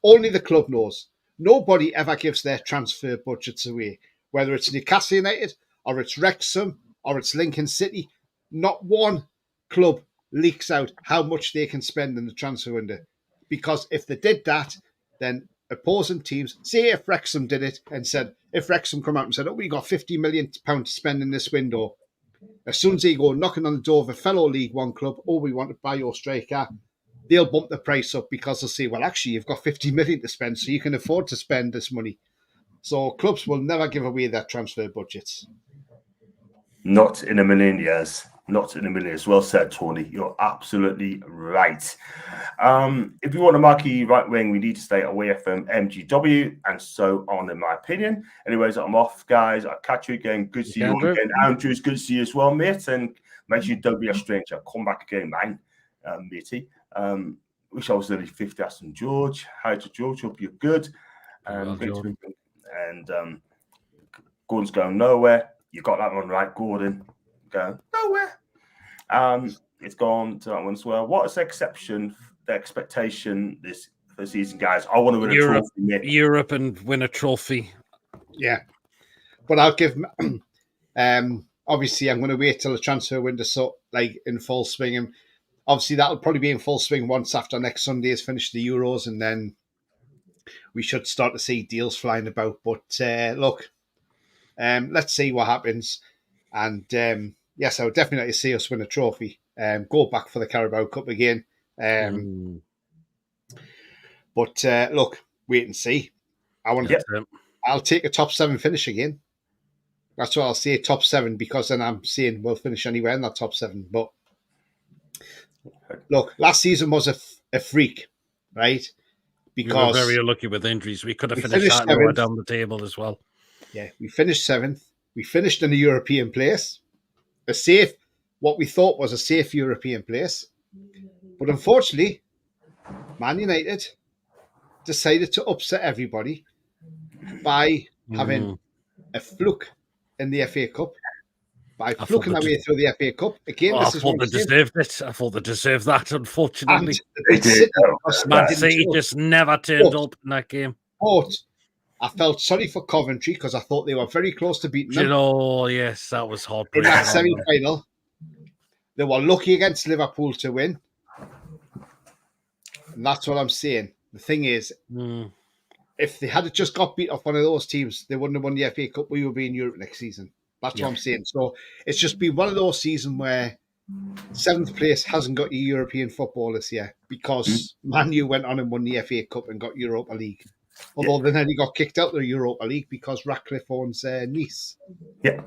[SPEAKER 3] only the club knows. Nobody ever gives their transfer budgets away, whether it's Newcastle United or it's Wrexham or it's Lincoln City. Not one club leaks out how much they can spend in the transfer window, because if they did that, then opposing teams, say if Wrexham did it and said, if Wrexham come out and said, oh, we got £50 million to spend in this window, as soon as they go knocking on the door of a fellow League One club, oh, we want to buy your striker, they'll bump the price up, because they'll say, well, actually, you've got 50 million to spend, so you can afford to spend this money. So clubs will never give away their transfer budgets.
[SPEAKER 1] Not in a million years. Not in a million years. Well said, Tony. You're absolutely right. If you want a marquee right wing, we need to stay away from MGW, and so on, in my opinion. Anyways, I'm off, guys. I'll catch you again. Good to see you again. Andrew's good to see you as well, mate. And make sure you don't be a stranger. Come back again, man, matey. Wish I was nearly 50 Aston George. Hi to George. Hope you're good. And Gordon's going nowhere. You got that one right, Gordon. Going nowhere. It's gone to that one as well. What is the expectation this season, guys? I want to win a trophy, mate.
[SPEAKER 2] Europe and win a trophy.
[SPEAKER 3] Yeah. But I'll give obviously I'm going to wait till the transfer window in full swing, and obviously that'll probably be in full swing once after next Sunday has finished the Euros, and then we should start to see deals flying about. But look, let's see what happens. And yes, I would definitely like to see us win a trophy. Go back for the Carabao Cup again. But look, wait and see. I'll take a top 7 finish again. That's what I'll say, top 7, because then I'm saying we'll finish anywhere in that top 7. But look, last season was a freak, right? Because
[SPEAKER 2] we were very unlucky with injuries. We could have finished that lower down the table as well.
[SPEAKER 3] Yeah, we finished 7th. We finished in a European place, what we thought was a safe European place. But unfortunately, Man United decided to upset everybody by having a fluke in the FA Cup. By fluking their way through the FA Cup. Again,
[SPEAKER 2] I thought they deserved it. I thought they deserved that, unfortunately.
[SPEAKER 3] Man
[SPEAKER 2] City just never turned up in that game.
[SPEAKER 3] But I felt sorry for Coventry, because I thought they were very close to beating them.
[SPEAKER 2] Yes, that was heartbreaking.
[SPEAKER 3] In that semi-final, they were lucky against Liverpool to win. And that's what I'm saying. The thing is, if they had just got beat off one of those teams, they wouldn't have won the FA Cup. We would be in Europe next season. That's what I'm saying. So it's just been one of those seasons where 7th place hasn't got you European football this year, because Man U went on and won the FA Cup and got Europa League. Although they nearly got kicked out of the Europa League because Ratcliffe owns Nice.
[SPEAKER 1] Yeah.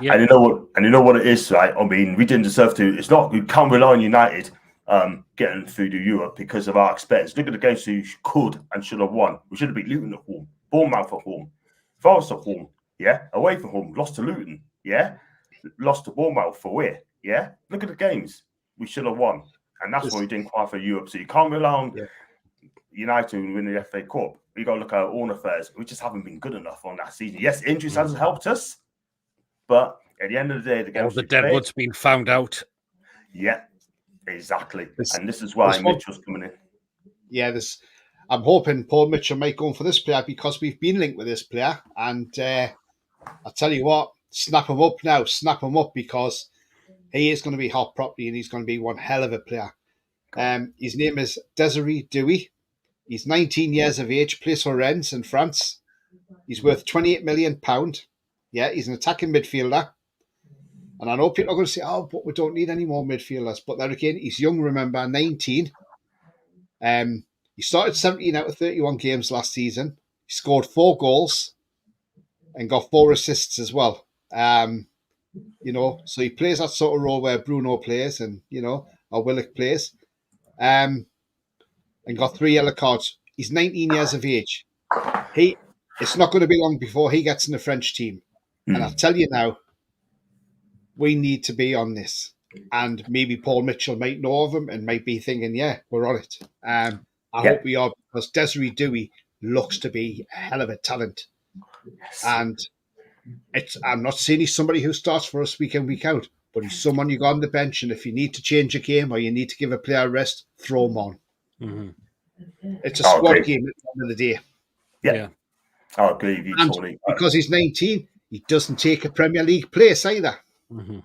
[SPEAKER 1] And you know what it is, right? I mean, we didn't deserve to. It's not, we can't rely on United getting through to Europe because of our expense. Look at the games who could and should have won. We should have beat Luton at home, Bournemouth at home, Forest at home, away from home, lost to Luton, lost to Bournemouth away, Look at the games we should have won, and that's why we didn't qualify for Europe. So you can't rely on United to win the FA Cup. we got to look at our own affairs. We just haven't been good enough on that season. Yes, injuries hasn't helped us, but at the end of the day, the games
[SPEAKER 2] the deadwood's been found out.
[SPEAKER 1] Yeah, exactly. And this is why Mitchell's coming in.
[SPEAKER 3] Yeah, I'm hoping Paul Mitchell might go in for this player because we've been linked with this player. And I'll tell you what, snap him up now. Snap him up because he is going to be hot properly and he's going to be one hell of a player. His name is Desiree Dewey. He's 19 years of age, plays for Rennes in France. He's worth £28 million. Yeah, he's an attacking midfielder. And I know people are going to say, oh, but we don't need any more midfielders. But there again, he's young, remember, 19. He started 17 out of 31 games last season. He scored 4 goals and got 4 assists as well. You know, so he plays that sort of role where Bruno plays and, you know, or Willock plays. And got 3 yellow cards. He's 19 years of age. It's not going to be long before he gets in the French team. And I'll tell you now, we need to be on this. And maybe Paul Mitchell might know of him and might be thinking, yeah, we're on it. I hope we are, because Desiree Dewey looks to be a hell of a talent. Yes. And I'm not saying he's somebody who starts for us week in, week out, but he's someone you got on the bench, and if you need to change a game or you need to give a player a rest, throw him on. Mm-hmm. It's a squad game at the end of the day.
[SPEAKER 1] Yeah. I agree with you, Tony.
[SPEAKER 3] Because he's 19, he doesn't take a Premier League place either.
[SPEAKER 1] Mm-hmm.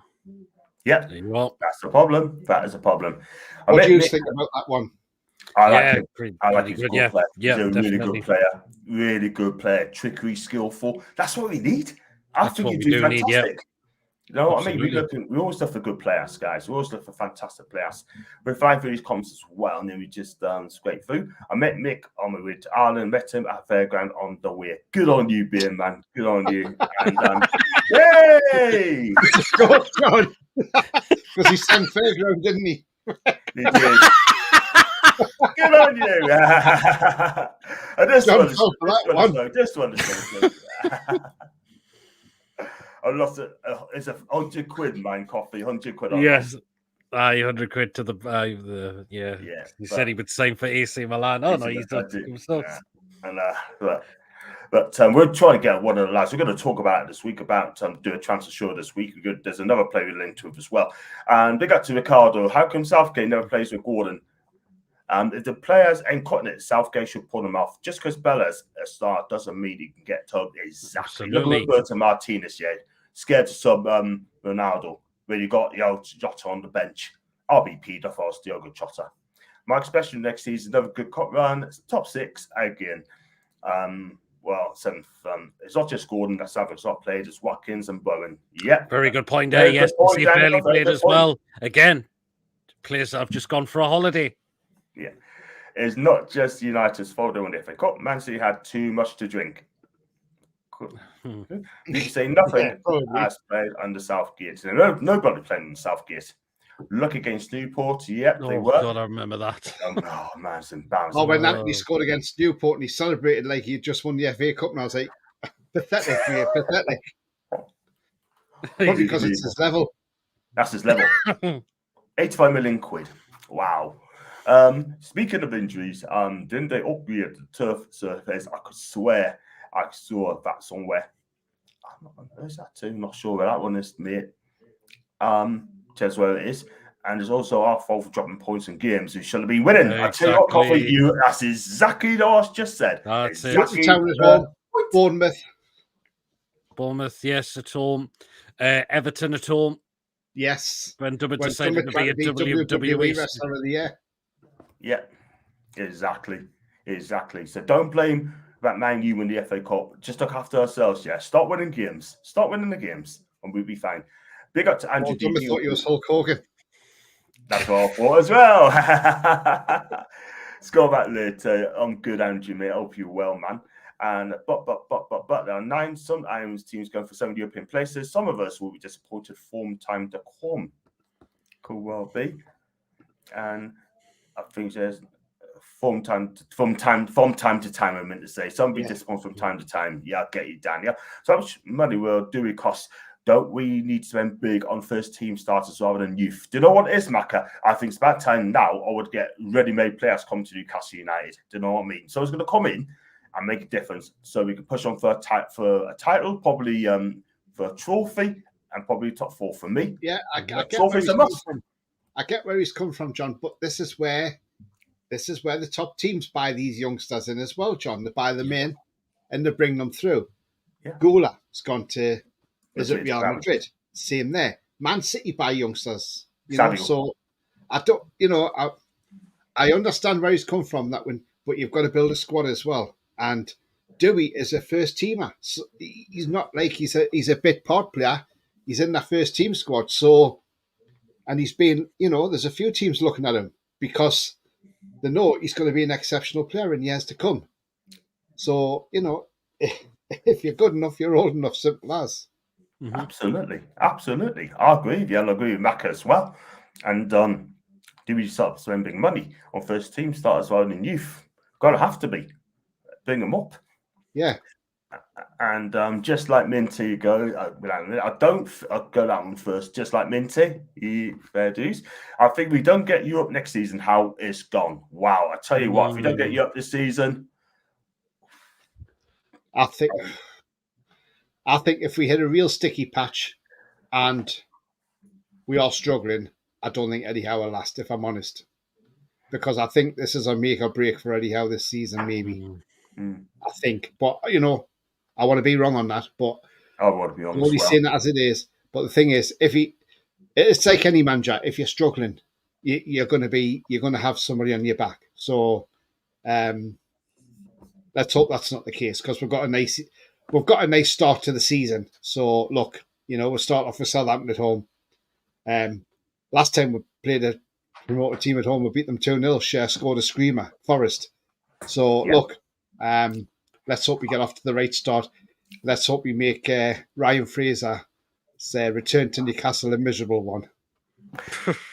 [SPEAKER 1] Yeah, well, that's the problem. That is a problem.
[SPEAKER 3] What do you think about that one?
[SPEAKER 1] I like him. I like his
[SPEAKER 2] good
[SPEAKER 1] player.
[SPEAKER 2] Yeah,
[SPEAKER 1] he's a really good player. Really good player. Trickery, skillful. That's what we need. I think you do fantastic.
[SPEAKER 2] Need,
[SPEAKER 1] You know what I mean? We always look for good players, guys. We always look for fantastic players. We're flying through these comments as well, and then we just scrape through. I met Mick on my way to Ireland, met him at Fairground on the way. Good on you, being man. Good on you. And yay!
[SPEAKER 3] God. Because he sang Fairground, didn't he?
[SPEAKER 1] He did. Good on you. I just want to say. I lost it. It's £100, mine coffee. £100.
[SPEAKER 2] Yes, 100 quid to the yeah. He said he would sign for AC Milan. Oh no, he's done.
[SPEAKER 1] Yeah. And but we're trying to get one of the lads. We're going to talk about it this week about do a transfer show this week. There's another player we linked to it as well. And big up to Ricardo. How come Southgate never plays with Gordon? If the players ain't cutting it, Southgate should pull them off. Just because Bella's a star doesn't mean he can get tugged. Exactly. Look at Roberto Martinez, scared to sub Ronaldo, where you got Jota on the bench. I'll be peed off us, Diogo Jota. My expectation next season, another good cut run. It's top 6 again. 7th. It's not just Gordon that's average not played, it's Watkins and Bowen. Yeah.
[SPEAKER 2] Very good point there. Yes, he barely played as well. Again, players that have just gone for a holiday.
[SPEAKER 1] Yeah. It's not just United's fault they won the FA Cup. Man City had too much to drink. You say nothing has played under Southgate. Nobody played under Southgate. Look against Newport. Yep, they were.
[SPEAKER 2] God, I remember that.
[SPEAKER 1] Oh man, it's embarrassing.
[SPEAKER 3] When Anthony scored against Newport and he celebrated like he just won the FA Cup, and I was like, pathetic, mate, pathetic. Probably because it's his level.
[SPEAKER 1] That's his level. 85 million quid. Wow. Speaking of injuries, didn't they upgrade the turf surface? I could swear I saw that somewhere. Where's that too? Not sure where that one is, mate. Tells where it is. And there's also our fault for dropping points in games. Who should have been winning? Exactly. I tell you what, Coffee, that's exactly what I just said.
[SPEAKER 2] That's
[SPEAKER 1] exactly.
[SPEAKER 2] Bournemouth, yes, at home. Everton at home.
[SPEAKER 3] Yes.
[SPEAKER 2] When Dummett decided to be a WWE
[SPEAKER 3] wrestler of the year.
[SPEAKER 1] Yeah, exactly. So don't blame that Man U win the FA Cup. Just look after ourselves, yeah. Start winning games. Start winning the games, and we'll be fine. Big up to Andrew.
[SPEAKER 3] I thought you was Hulk Hogan.
[SPEAKER 1] That's what I thought as well. Let's go back later. I'm good, Andrew, mate. I hope you're well, man. And but there are 9 some Irons teams going for 7 European places. Some of us will be disappointed. Form time to come. Could well be. And I think there's from time to time. I meant to say some be disappointed from time to time. Yeah, I'll get you, Dan. Yeah. So how much money will do it cost? Don't we need to spend big on first team starters rather than youth? Do you know what it is, Macca? I think it's about time now I would get ready-made players come to Newcastle United. Do you know what I mean? So it's going to come in and make a difference. So we can push on for a title, probably for a trophy, and probably top 4 for me.
[SPEAKER 3] Yeah, I get where
[SPEAKER 1] Trophy's
[SPEAKER 3] he's
[SPEAKER 1] a
[SPEAKER 3] come
[SPEAKER 1] must.
[SPEAKER 3] from. I get where he's come from, John. But this is where the top teams buy these youngsters in as well, John. They buy them in and they bring them through.
[SPEAKER 1] Yeah.
[SPEAKER 3] Gula's gone to
[SPEAKER 1] Madrid,
[SPEAKER 3] Real Madrid. Same there. Man City buy youngsters.
[SPEAKER 1] Sadio.
[SPEAKER 3] So I don't. I understand where he's come from. But you've got to build a squad as well. And Dewey is a first teamer. So he's not like he's a bit part player. He's in that first team squad. So, and he's been, there's a few teams looking at him because they know he's going to be an exceptional player in years to come. So, if you're good enough, you're old enough, simple as.
[SPEAKER 1] Mm-hmm. Absolutely. I agree with you, and I agree with Maka as well. And do we start spending money on first team starters rather than youth? Gotta have to be. Bring them up.
[SPEAKER 3] Yeah.
[SPEAKER 1] And just like Minty, I'll go that one first. Just like Minty, fair dues. I think we don't get you up next season. How it's gone. Wow. I tell you what, if we don't get you up this season,
[SPEAKER 3] I think if we hit a real sticky patch and we are struggling, I don't think Eddie Howe will last, if I'm honest. Because I think this is a make or break for Eddie Howe this season, maybe. I think. But, I want to be wrong on that. But
[SPEAKER 1] I want to be honest.
[SPEAKER 3] I'm only saying that as it is. But the thing is, it's like any manager, if you're struggling, you're going to have somebody on your back. So let's hope that's not the case, because we've got a nice start to the season. So look, we'll start off with Southampton at home. Last time we played a promoted team at home, we beat them 2-0. Cher scored a screamer. Forest. So look, let's hope we get off to the right start. Let's hope we make Ryan Fraser's return to Newcastle a miserable one.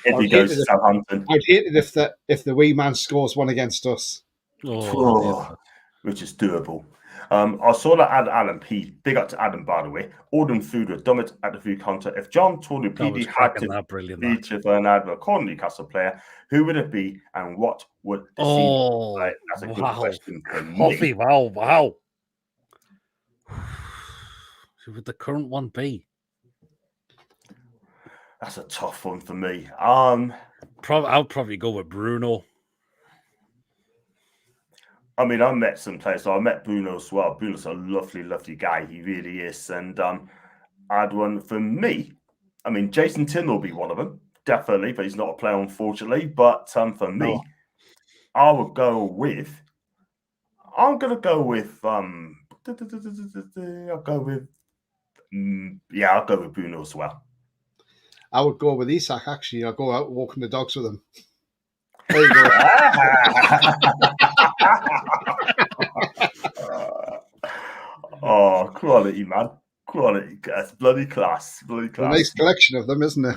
[SPEAKER 1] If he goes to Southampton,
[SPEAKER 3] I'd hate it if the wee man scores one against us.
[SPEAKER 1] Which is doable. I saw that Adam P. Big up to Adam, by the way. Ordered food with Dummett at the food counter. If John Tory PD had to feature for an advert called Newcastle player, who would it be and what would the season like? That's a good question for me.
[SPEAKER 2] Wow. Who would the current one be?
[SPEAKER 1] That's a tough one for me.
[SPEAKER 2] I'll probably go with Bruno.
[SPEAKER 1] I mean, I met some players. So I met Bruno as well. Bruno's a lovely, lovely guy. He really is. And I had one for me. I mean, Jason Tin will be one of them, definitely, but he's not a player, unfortunately. But for me, I would go with. I'm gonna go with. I'll go with. I'll go with Bruno as well.
[SPEAKER 3] I would go with Isak. Actually, I'll go out walking the dogs with him. There you go.
[SPEAKER 1] Quality, man. Quality. That's bloody class. Bloody class.
[SPEAKER 3] A nice collection of them, isn't it?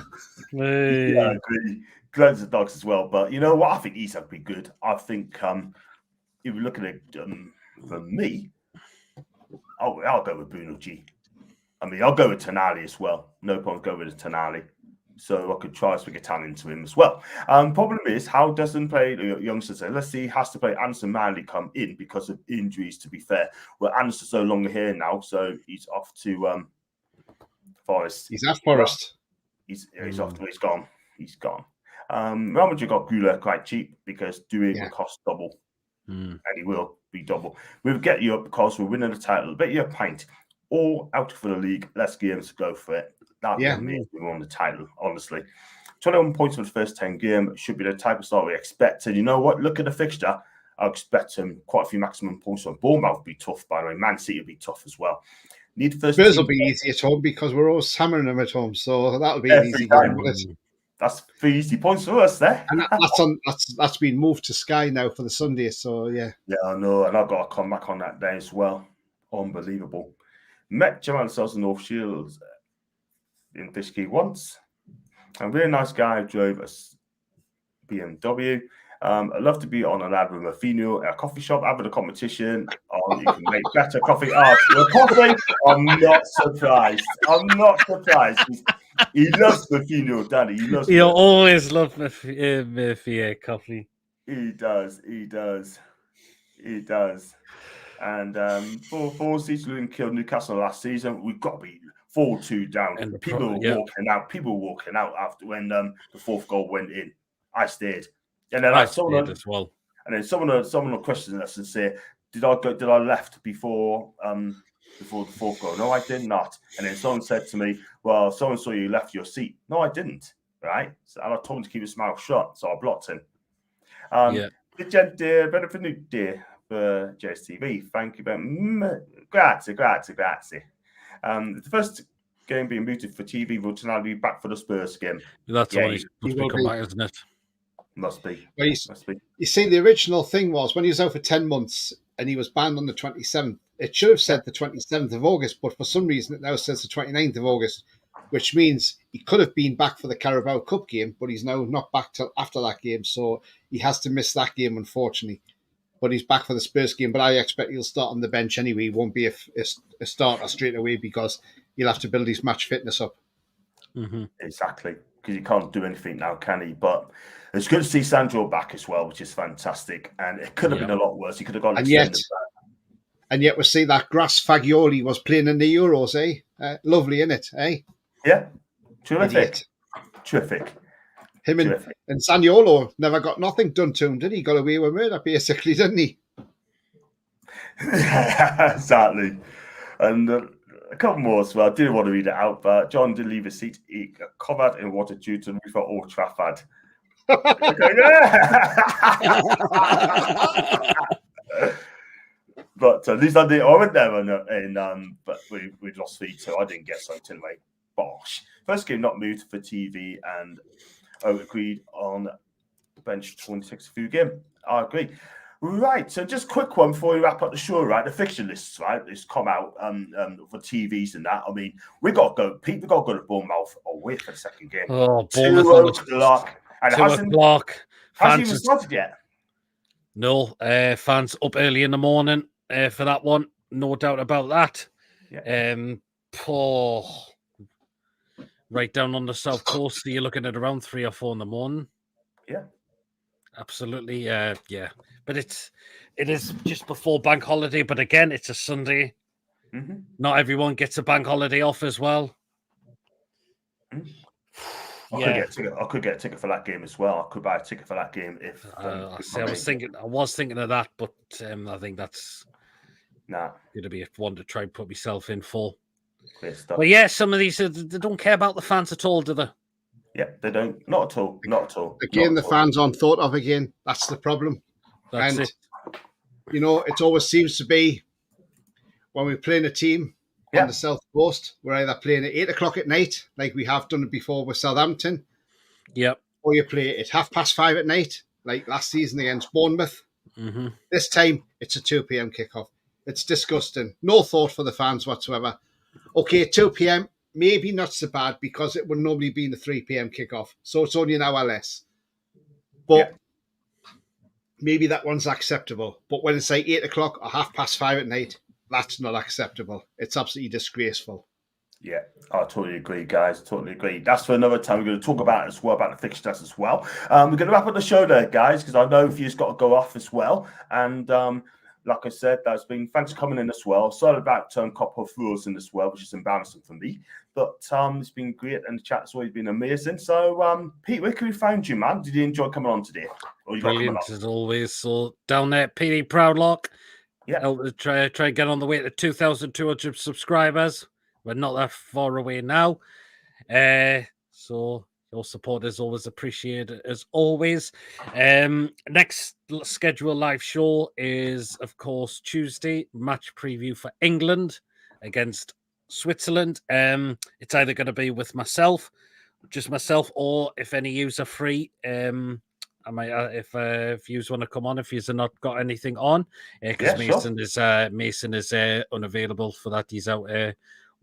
[SPEAKER 2] Hey.
[SPEAKER 1] Yeah, I agree. Loads of dogs as well. But you know what? I think Isak would be good. I think if you look at it for me, I'll go with Bruno G. I mean, I'll go with Tonali as well. No problem going with Tonali. So I could try Spigatan into him as well. Problem is, how doesn't play the youngsters? Let's see, he has to play Anderson Manley come in because of injuries, to be fair. Well, Anderson's no longer here now, so he's off to Forest.
[SPEAKER 3] He's at Forest.
[SPEAKER 1] He's off to, he's gone. Real Madrid got Gula quite cheap because Dewey will cost double. And he will be double. We'll get you up because we're winning the title. Bet you a pint. All out for the league. Let's give him to go for it. That would be me. We won the title, honestly. 21 points for the first 10 games should be the type of start we expect. And you know what? Look at the fixture. I expect quite a few maximum points. On Bournemouth will be tough, by the way. Man City will be tough as well.
[SPEAKER 3] Spurs will be easy at home because we're always hammering them at home. So that'll be an easy game.
[SPEAKER 1] That's 3 easy points for us there.
[SPEAKER 3] And that's been moved to Sky now for the Sunday. So, yeah.
[SPEAKER 1] Yeah, I know. And I've got to come back on that day as well. Unbelievable. Met Jamal Sells and North Shields in Fishkey once. A really nice guy, drove a BMW. I'd love to be on an ad with Rafinha at a coffee shop, having a competition. You can make better coffee art. Coffee, I'm not surprised. He loves Rafinha, Danny.
[SPEAKER 2] He'll always love Rafinha coffee.
[SPEAKER 1] He does. And for season killed Newcastle last season, we've got to be 4-2 down.
[SPEAKER 2] And
[SPEAKER 1] People were walking out. People were walking out after when the fourth goal went in. I stayed. And then
[SPEAKER 2] I stayed as well.
[SPEAKER 1] And then someone will question us and say, Did I left before the fourth goal? No, I did not. And then someone said to me, well, someone saw you left your seat. No, I didn't. Right? So, and I told him to keep his mouth shut, so I blocked him. Benvenuti for JSTV. Thank you very much. Grazie. The first game being muted for TV will tonight be back for the Spurs game.
[SPEAKER 2] That's what he's supposed to come back, isn't it?
[SPEAKER 1] Must be.
[SPEAKER 3] Well, you see, the original thing was when he was out for 10 months and he was banned on the 27th. It should have said the 27th of August, but for some reason it now says the 29th of August, which means he could have been back for the Carabao Cup game, but he's now not back till after that game, so he has to miss that game, unfortunately. But he's back for the Spurs game, but I expect he'll start on the bench anyway. He won't be a starter straight away because he'll have to build his match fitness up.
[SPEAKER 2] Mm-hmm.
[SPEAKER 1] Exactly, because he can't do anything now, can he? But it's good to see Sandro back as well, which is fantastic. And it could have been a lot worse. He could have gone extended back.
[SPEAKER 3] And yet we see that Grass Fagioli was playing in the Euros, eh? Lovely, innit, eh?
[SPEAKER 1] Yeah, terrific.
[SPEAKER 3] Terrific. And Zaniolo never got nothing done to him, did he? Got away with murder, basically, didn't he?
[SPEAKER 1] Exactly. And a couple more as well. I didn't want to read it out, but John did leave his seat. He got covered in water due to the roof at Old Trafford. But at least I went there but we lost 3-2. I didn't get something anyway. Bosh. First game not moved for TV and agreed on bench 26 few game. I agree. Right, so just quick one before we wrap up the show, right? The fixture lists, right? It's come out for TVs and that. I mean, we got to go. Pete, we got to go to Bournemouth away for the second game.
[SPEAKER 2] Oh,
[SPEAKER 1] Bournemouth 2 o'clock. And
[SPEAKER 2] 2 o'clock.
[SPEAKER 1] Hasn't even started yet.
[SPEAKER 2] No, fans up early in the morning for that one. No doubt about that.
[SPEAKER 1] Yeah.
[SPEAKER 2] Right down on the south coast, so you're looking at around 3 or 4 in the morning.
[SPEAKER 1] Yeah.
[SPEAKER 2] Absolutely, yeah. But it is just before bank holiday, but again, it's a Sunday.
[SPEAKER 1] Mm-hmm.
[SPEAKER 2] Not everyone gets a bank holiday off as well.
[SPEAKER 1] Mm-hmm. I could get a ticket for that game as well. I could buy a ticket for that game if
[SPEAKER 2] I was thinking of that, but I think that's gonna be one to try and put myself in for. But yeah, some of these they don't care about the fans at all, do they?
[SPEAKER 1] Yeah, they don't. Not at all.
[SPEAKER 3] Again, the fans aren't thought of again. That's the problem.
[SPEAKER 2] That's it.
[SPEAKER 3] You know, it always seems to be when we're playing a team on the South Coast, we're either playing at 8 o'clock at night, like we have done it before with Southampton.
[SPEAKER 2] Yep.
[SPEAKER 3] Or you play at 5:30 at night, like last season against Bournemouth.
[SPEAKER 2] Mm-hmm.
[SPEAKER 3] This time, it's a 2 p.m. kickoff. It's disgusting. No thought for the fans whatsoever. Okay, 2 p.m., maybe not so bad because it would normally be in a 3 p.m. kickoff. So it's only an hour less. But maybe that one's acceptable. But when it's like 8 o'clock or 5:30 at night, that's not acceptable. It's absolutely disgraceful.
[SPEAKER 1] Yeah, I totally agree, guys. Totally agree. That's for another time. We're going to talk about it as well, about the fixtures as well. We're going to wrap up the show there, guys, because I know you've got to go off as well. And like I said, thanks for coming in as well. Sorry about Copper Fools in as well, which is embarrassing for me. But it's been great, and the chat's always been amazing. So, Pete, where can we find you, man? Did you enjoy coming on today?
[SPEAKER 2] Brilliant as always. So down there, PD Proudlock.
[SPEAKER 1] Yeah.
[SPEAKER 2] Try and get on the way to 2,200 subscribers. We're not that far away now. So your support is always appreciated, as always. Next scheduled live show is, of course, Tuesday. Match preview for England against Switzerland. It's either going to be with just myself, or if any yous are free, I might if yous want to come on, if yous have not got anything on, because Mason is unavailable for that. He's out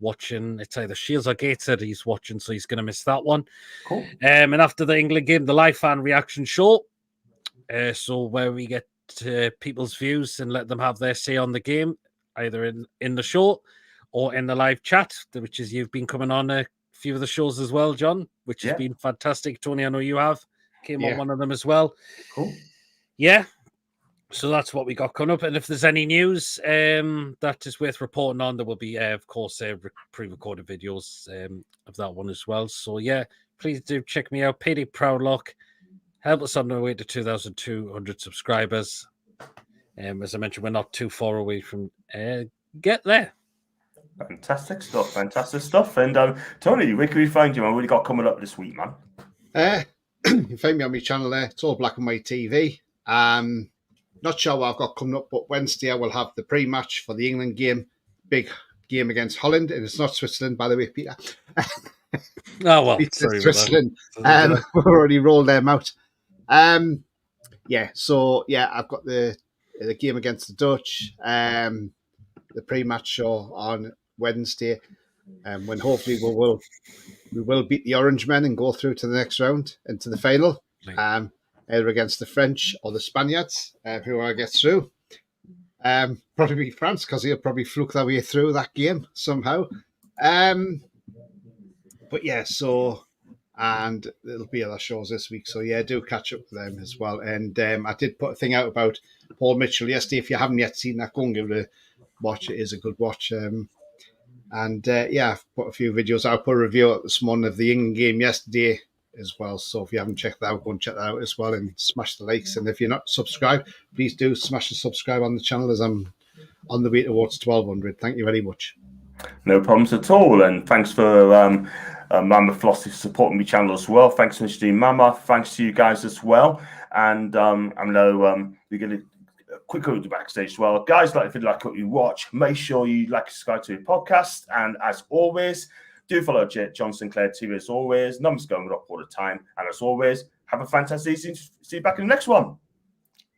[SPEAKER 2] watching. It's either Shields or Gateshead he's watching, so he's going to miss that one.
[SPEAKER 1] Cool.
[SPEAKER 2] And after the England game, the live fan reaction show. So where we get people's views and let them have their say on the game, either in the show or in the live chat, which is you've been coming on a few of the shows as well, John, which has been fantastic. Tony, I know you have came on one of them as well.
[SPEAKER 1] Cool.
[SPEAKER 2] Yeah. So that's what we got coming up. And if there's any news that is worth reporting on, there will be, of course, pre-recorded videos of that one as well. So, yeah, please do check me out. PD Proudlock. Help us on our way to 2,200 subscribers. As I mentioned, we're not too far away from get there.
[SPEAKER 1] Fantastic stuff. And Tony, where can we find you, man? What have you got coming up this week, man?
[SPEAKER 3] You can find me on my channel there. It's all black and white TV. Not sure what I've got coming up, but Wednesday I will have the pre-match for the England game. Big game against Holland. And it's not Switzerland, by the way, Peter.
[SPEAKER 2] Oh, well, sorry
[SPEAKER 3] Switzerland. We've already rolled them out. I've got the game against the Dutch, the pre-match show on Wednesday, when hopefully we will beat the Orange Men and go through to the next round into the final.
[SPEAKER 2] Right.
[SPEAKER 3] Either against the French or the Spaniards, whoever gets through. Probably be France, because he'll probably fluke their way through that game somehow. And there'll be other shows this week. So, yeah, do catch up with them as well. And I did put a thing out about Paul Mitchell yesterday. If you haven't yet seen that, go and give it a watch. It is a good watch. I've put a few videos out. I put a review out this morning of the England game yesterday as well. So if you haven't checked that out, go and check that out as well and smash the likes. And if you're not subscribed, please do smash the subscribe on the channel, as I'm on the way towards 1,200. Thank you very much.
[SPEAKER 1] No problems at all. And thanks for Mama Flossie supporting my channel as well. Thanks so much to Mama. Thanks to you guys as well. And I know we're going to quick over to backstage as well. Guys, if you like what you watch, make sure you like and subscribe to the podcast. And as always, do follow John Sinclair TV as always. Numbers going up all the time. And as always, have a fantastic season. See you back in the next one.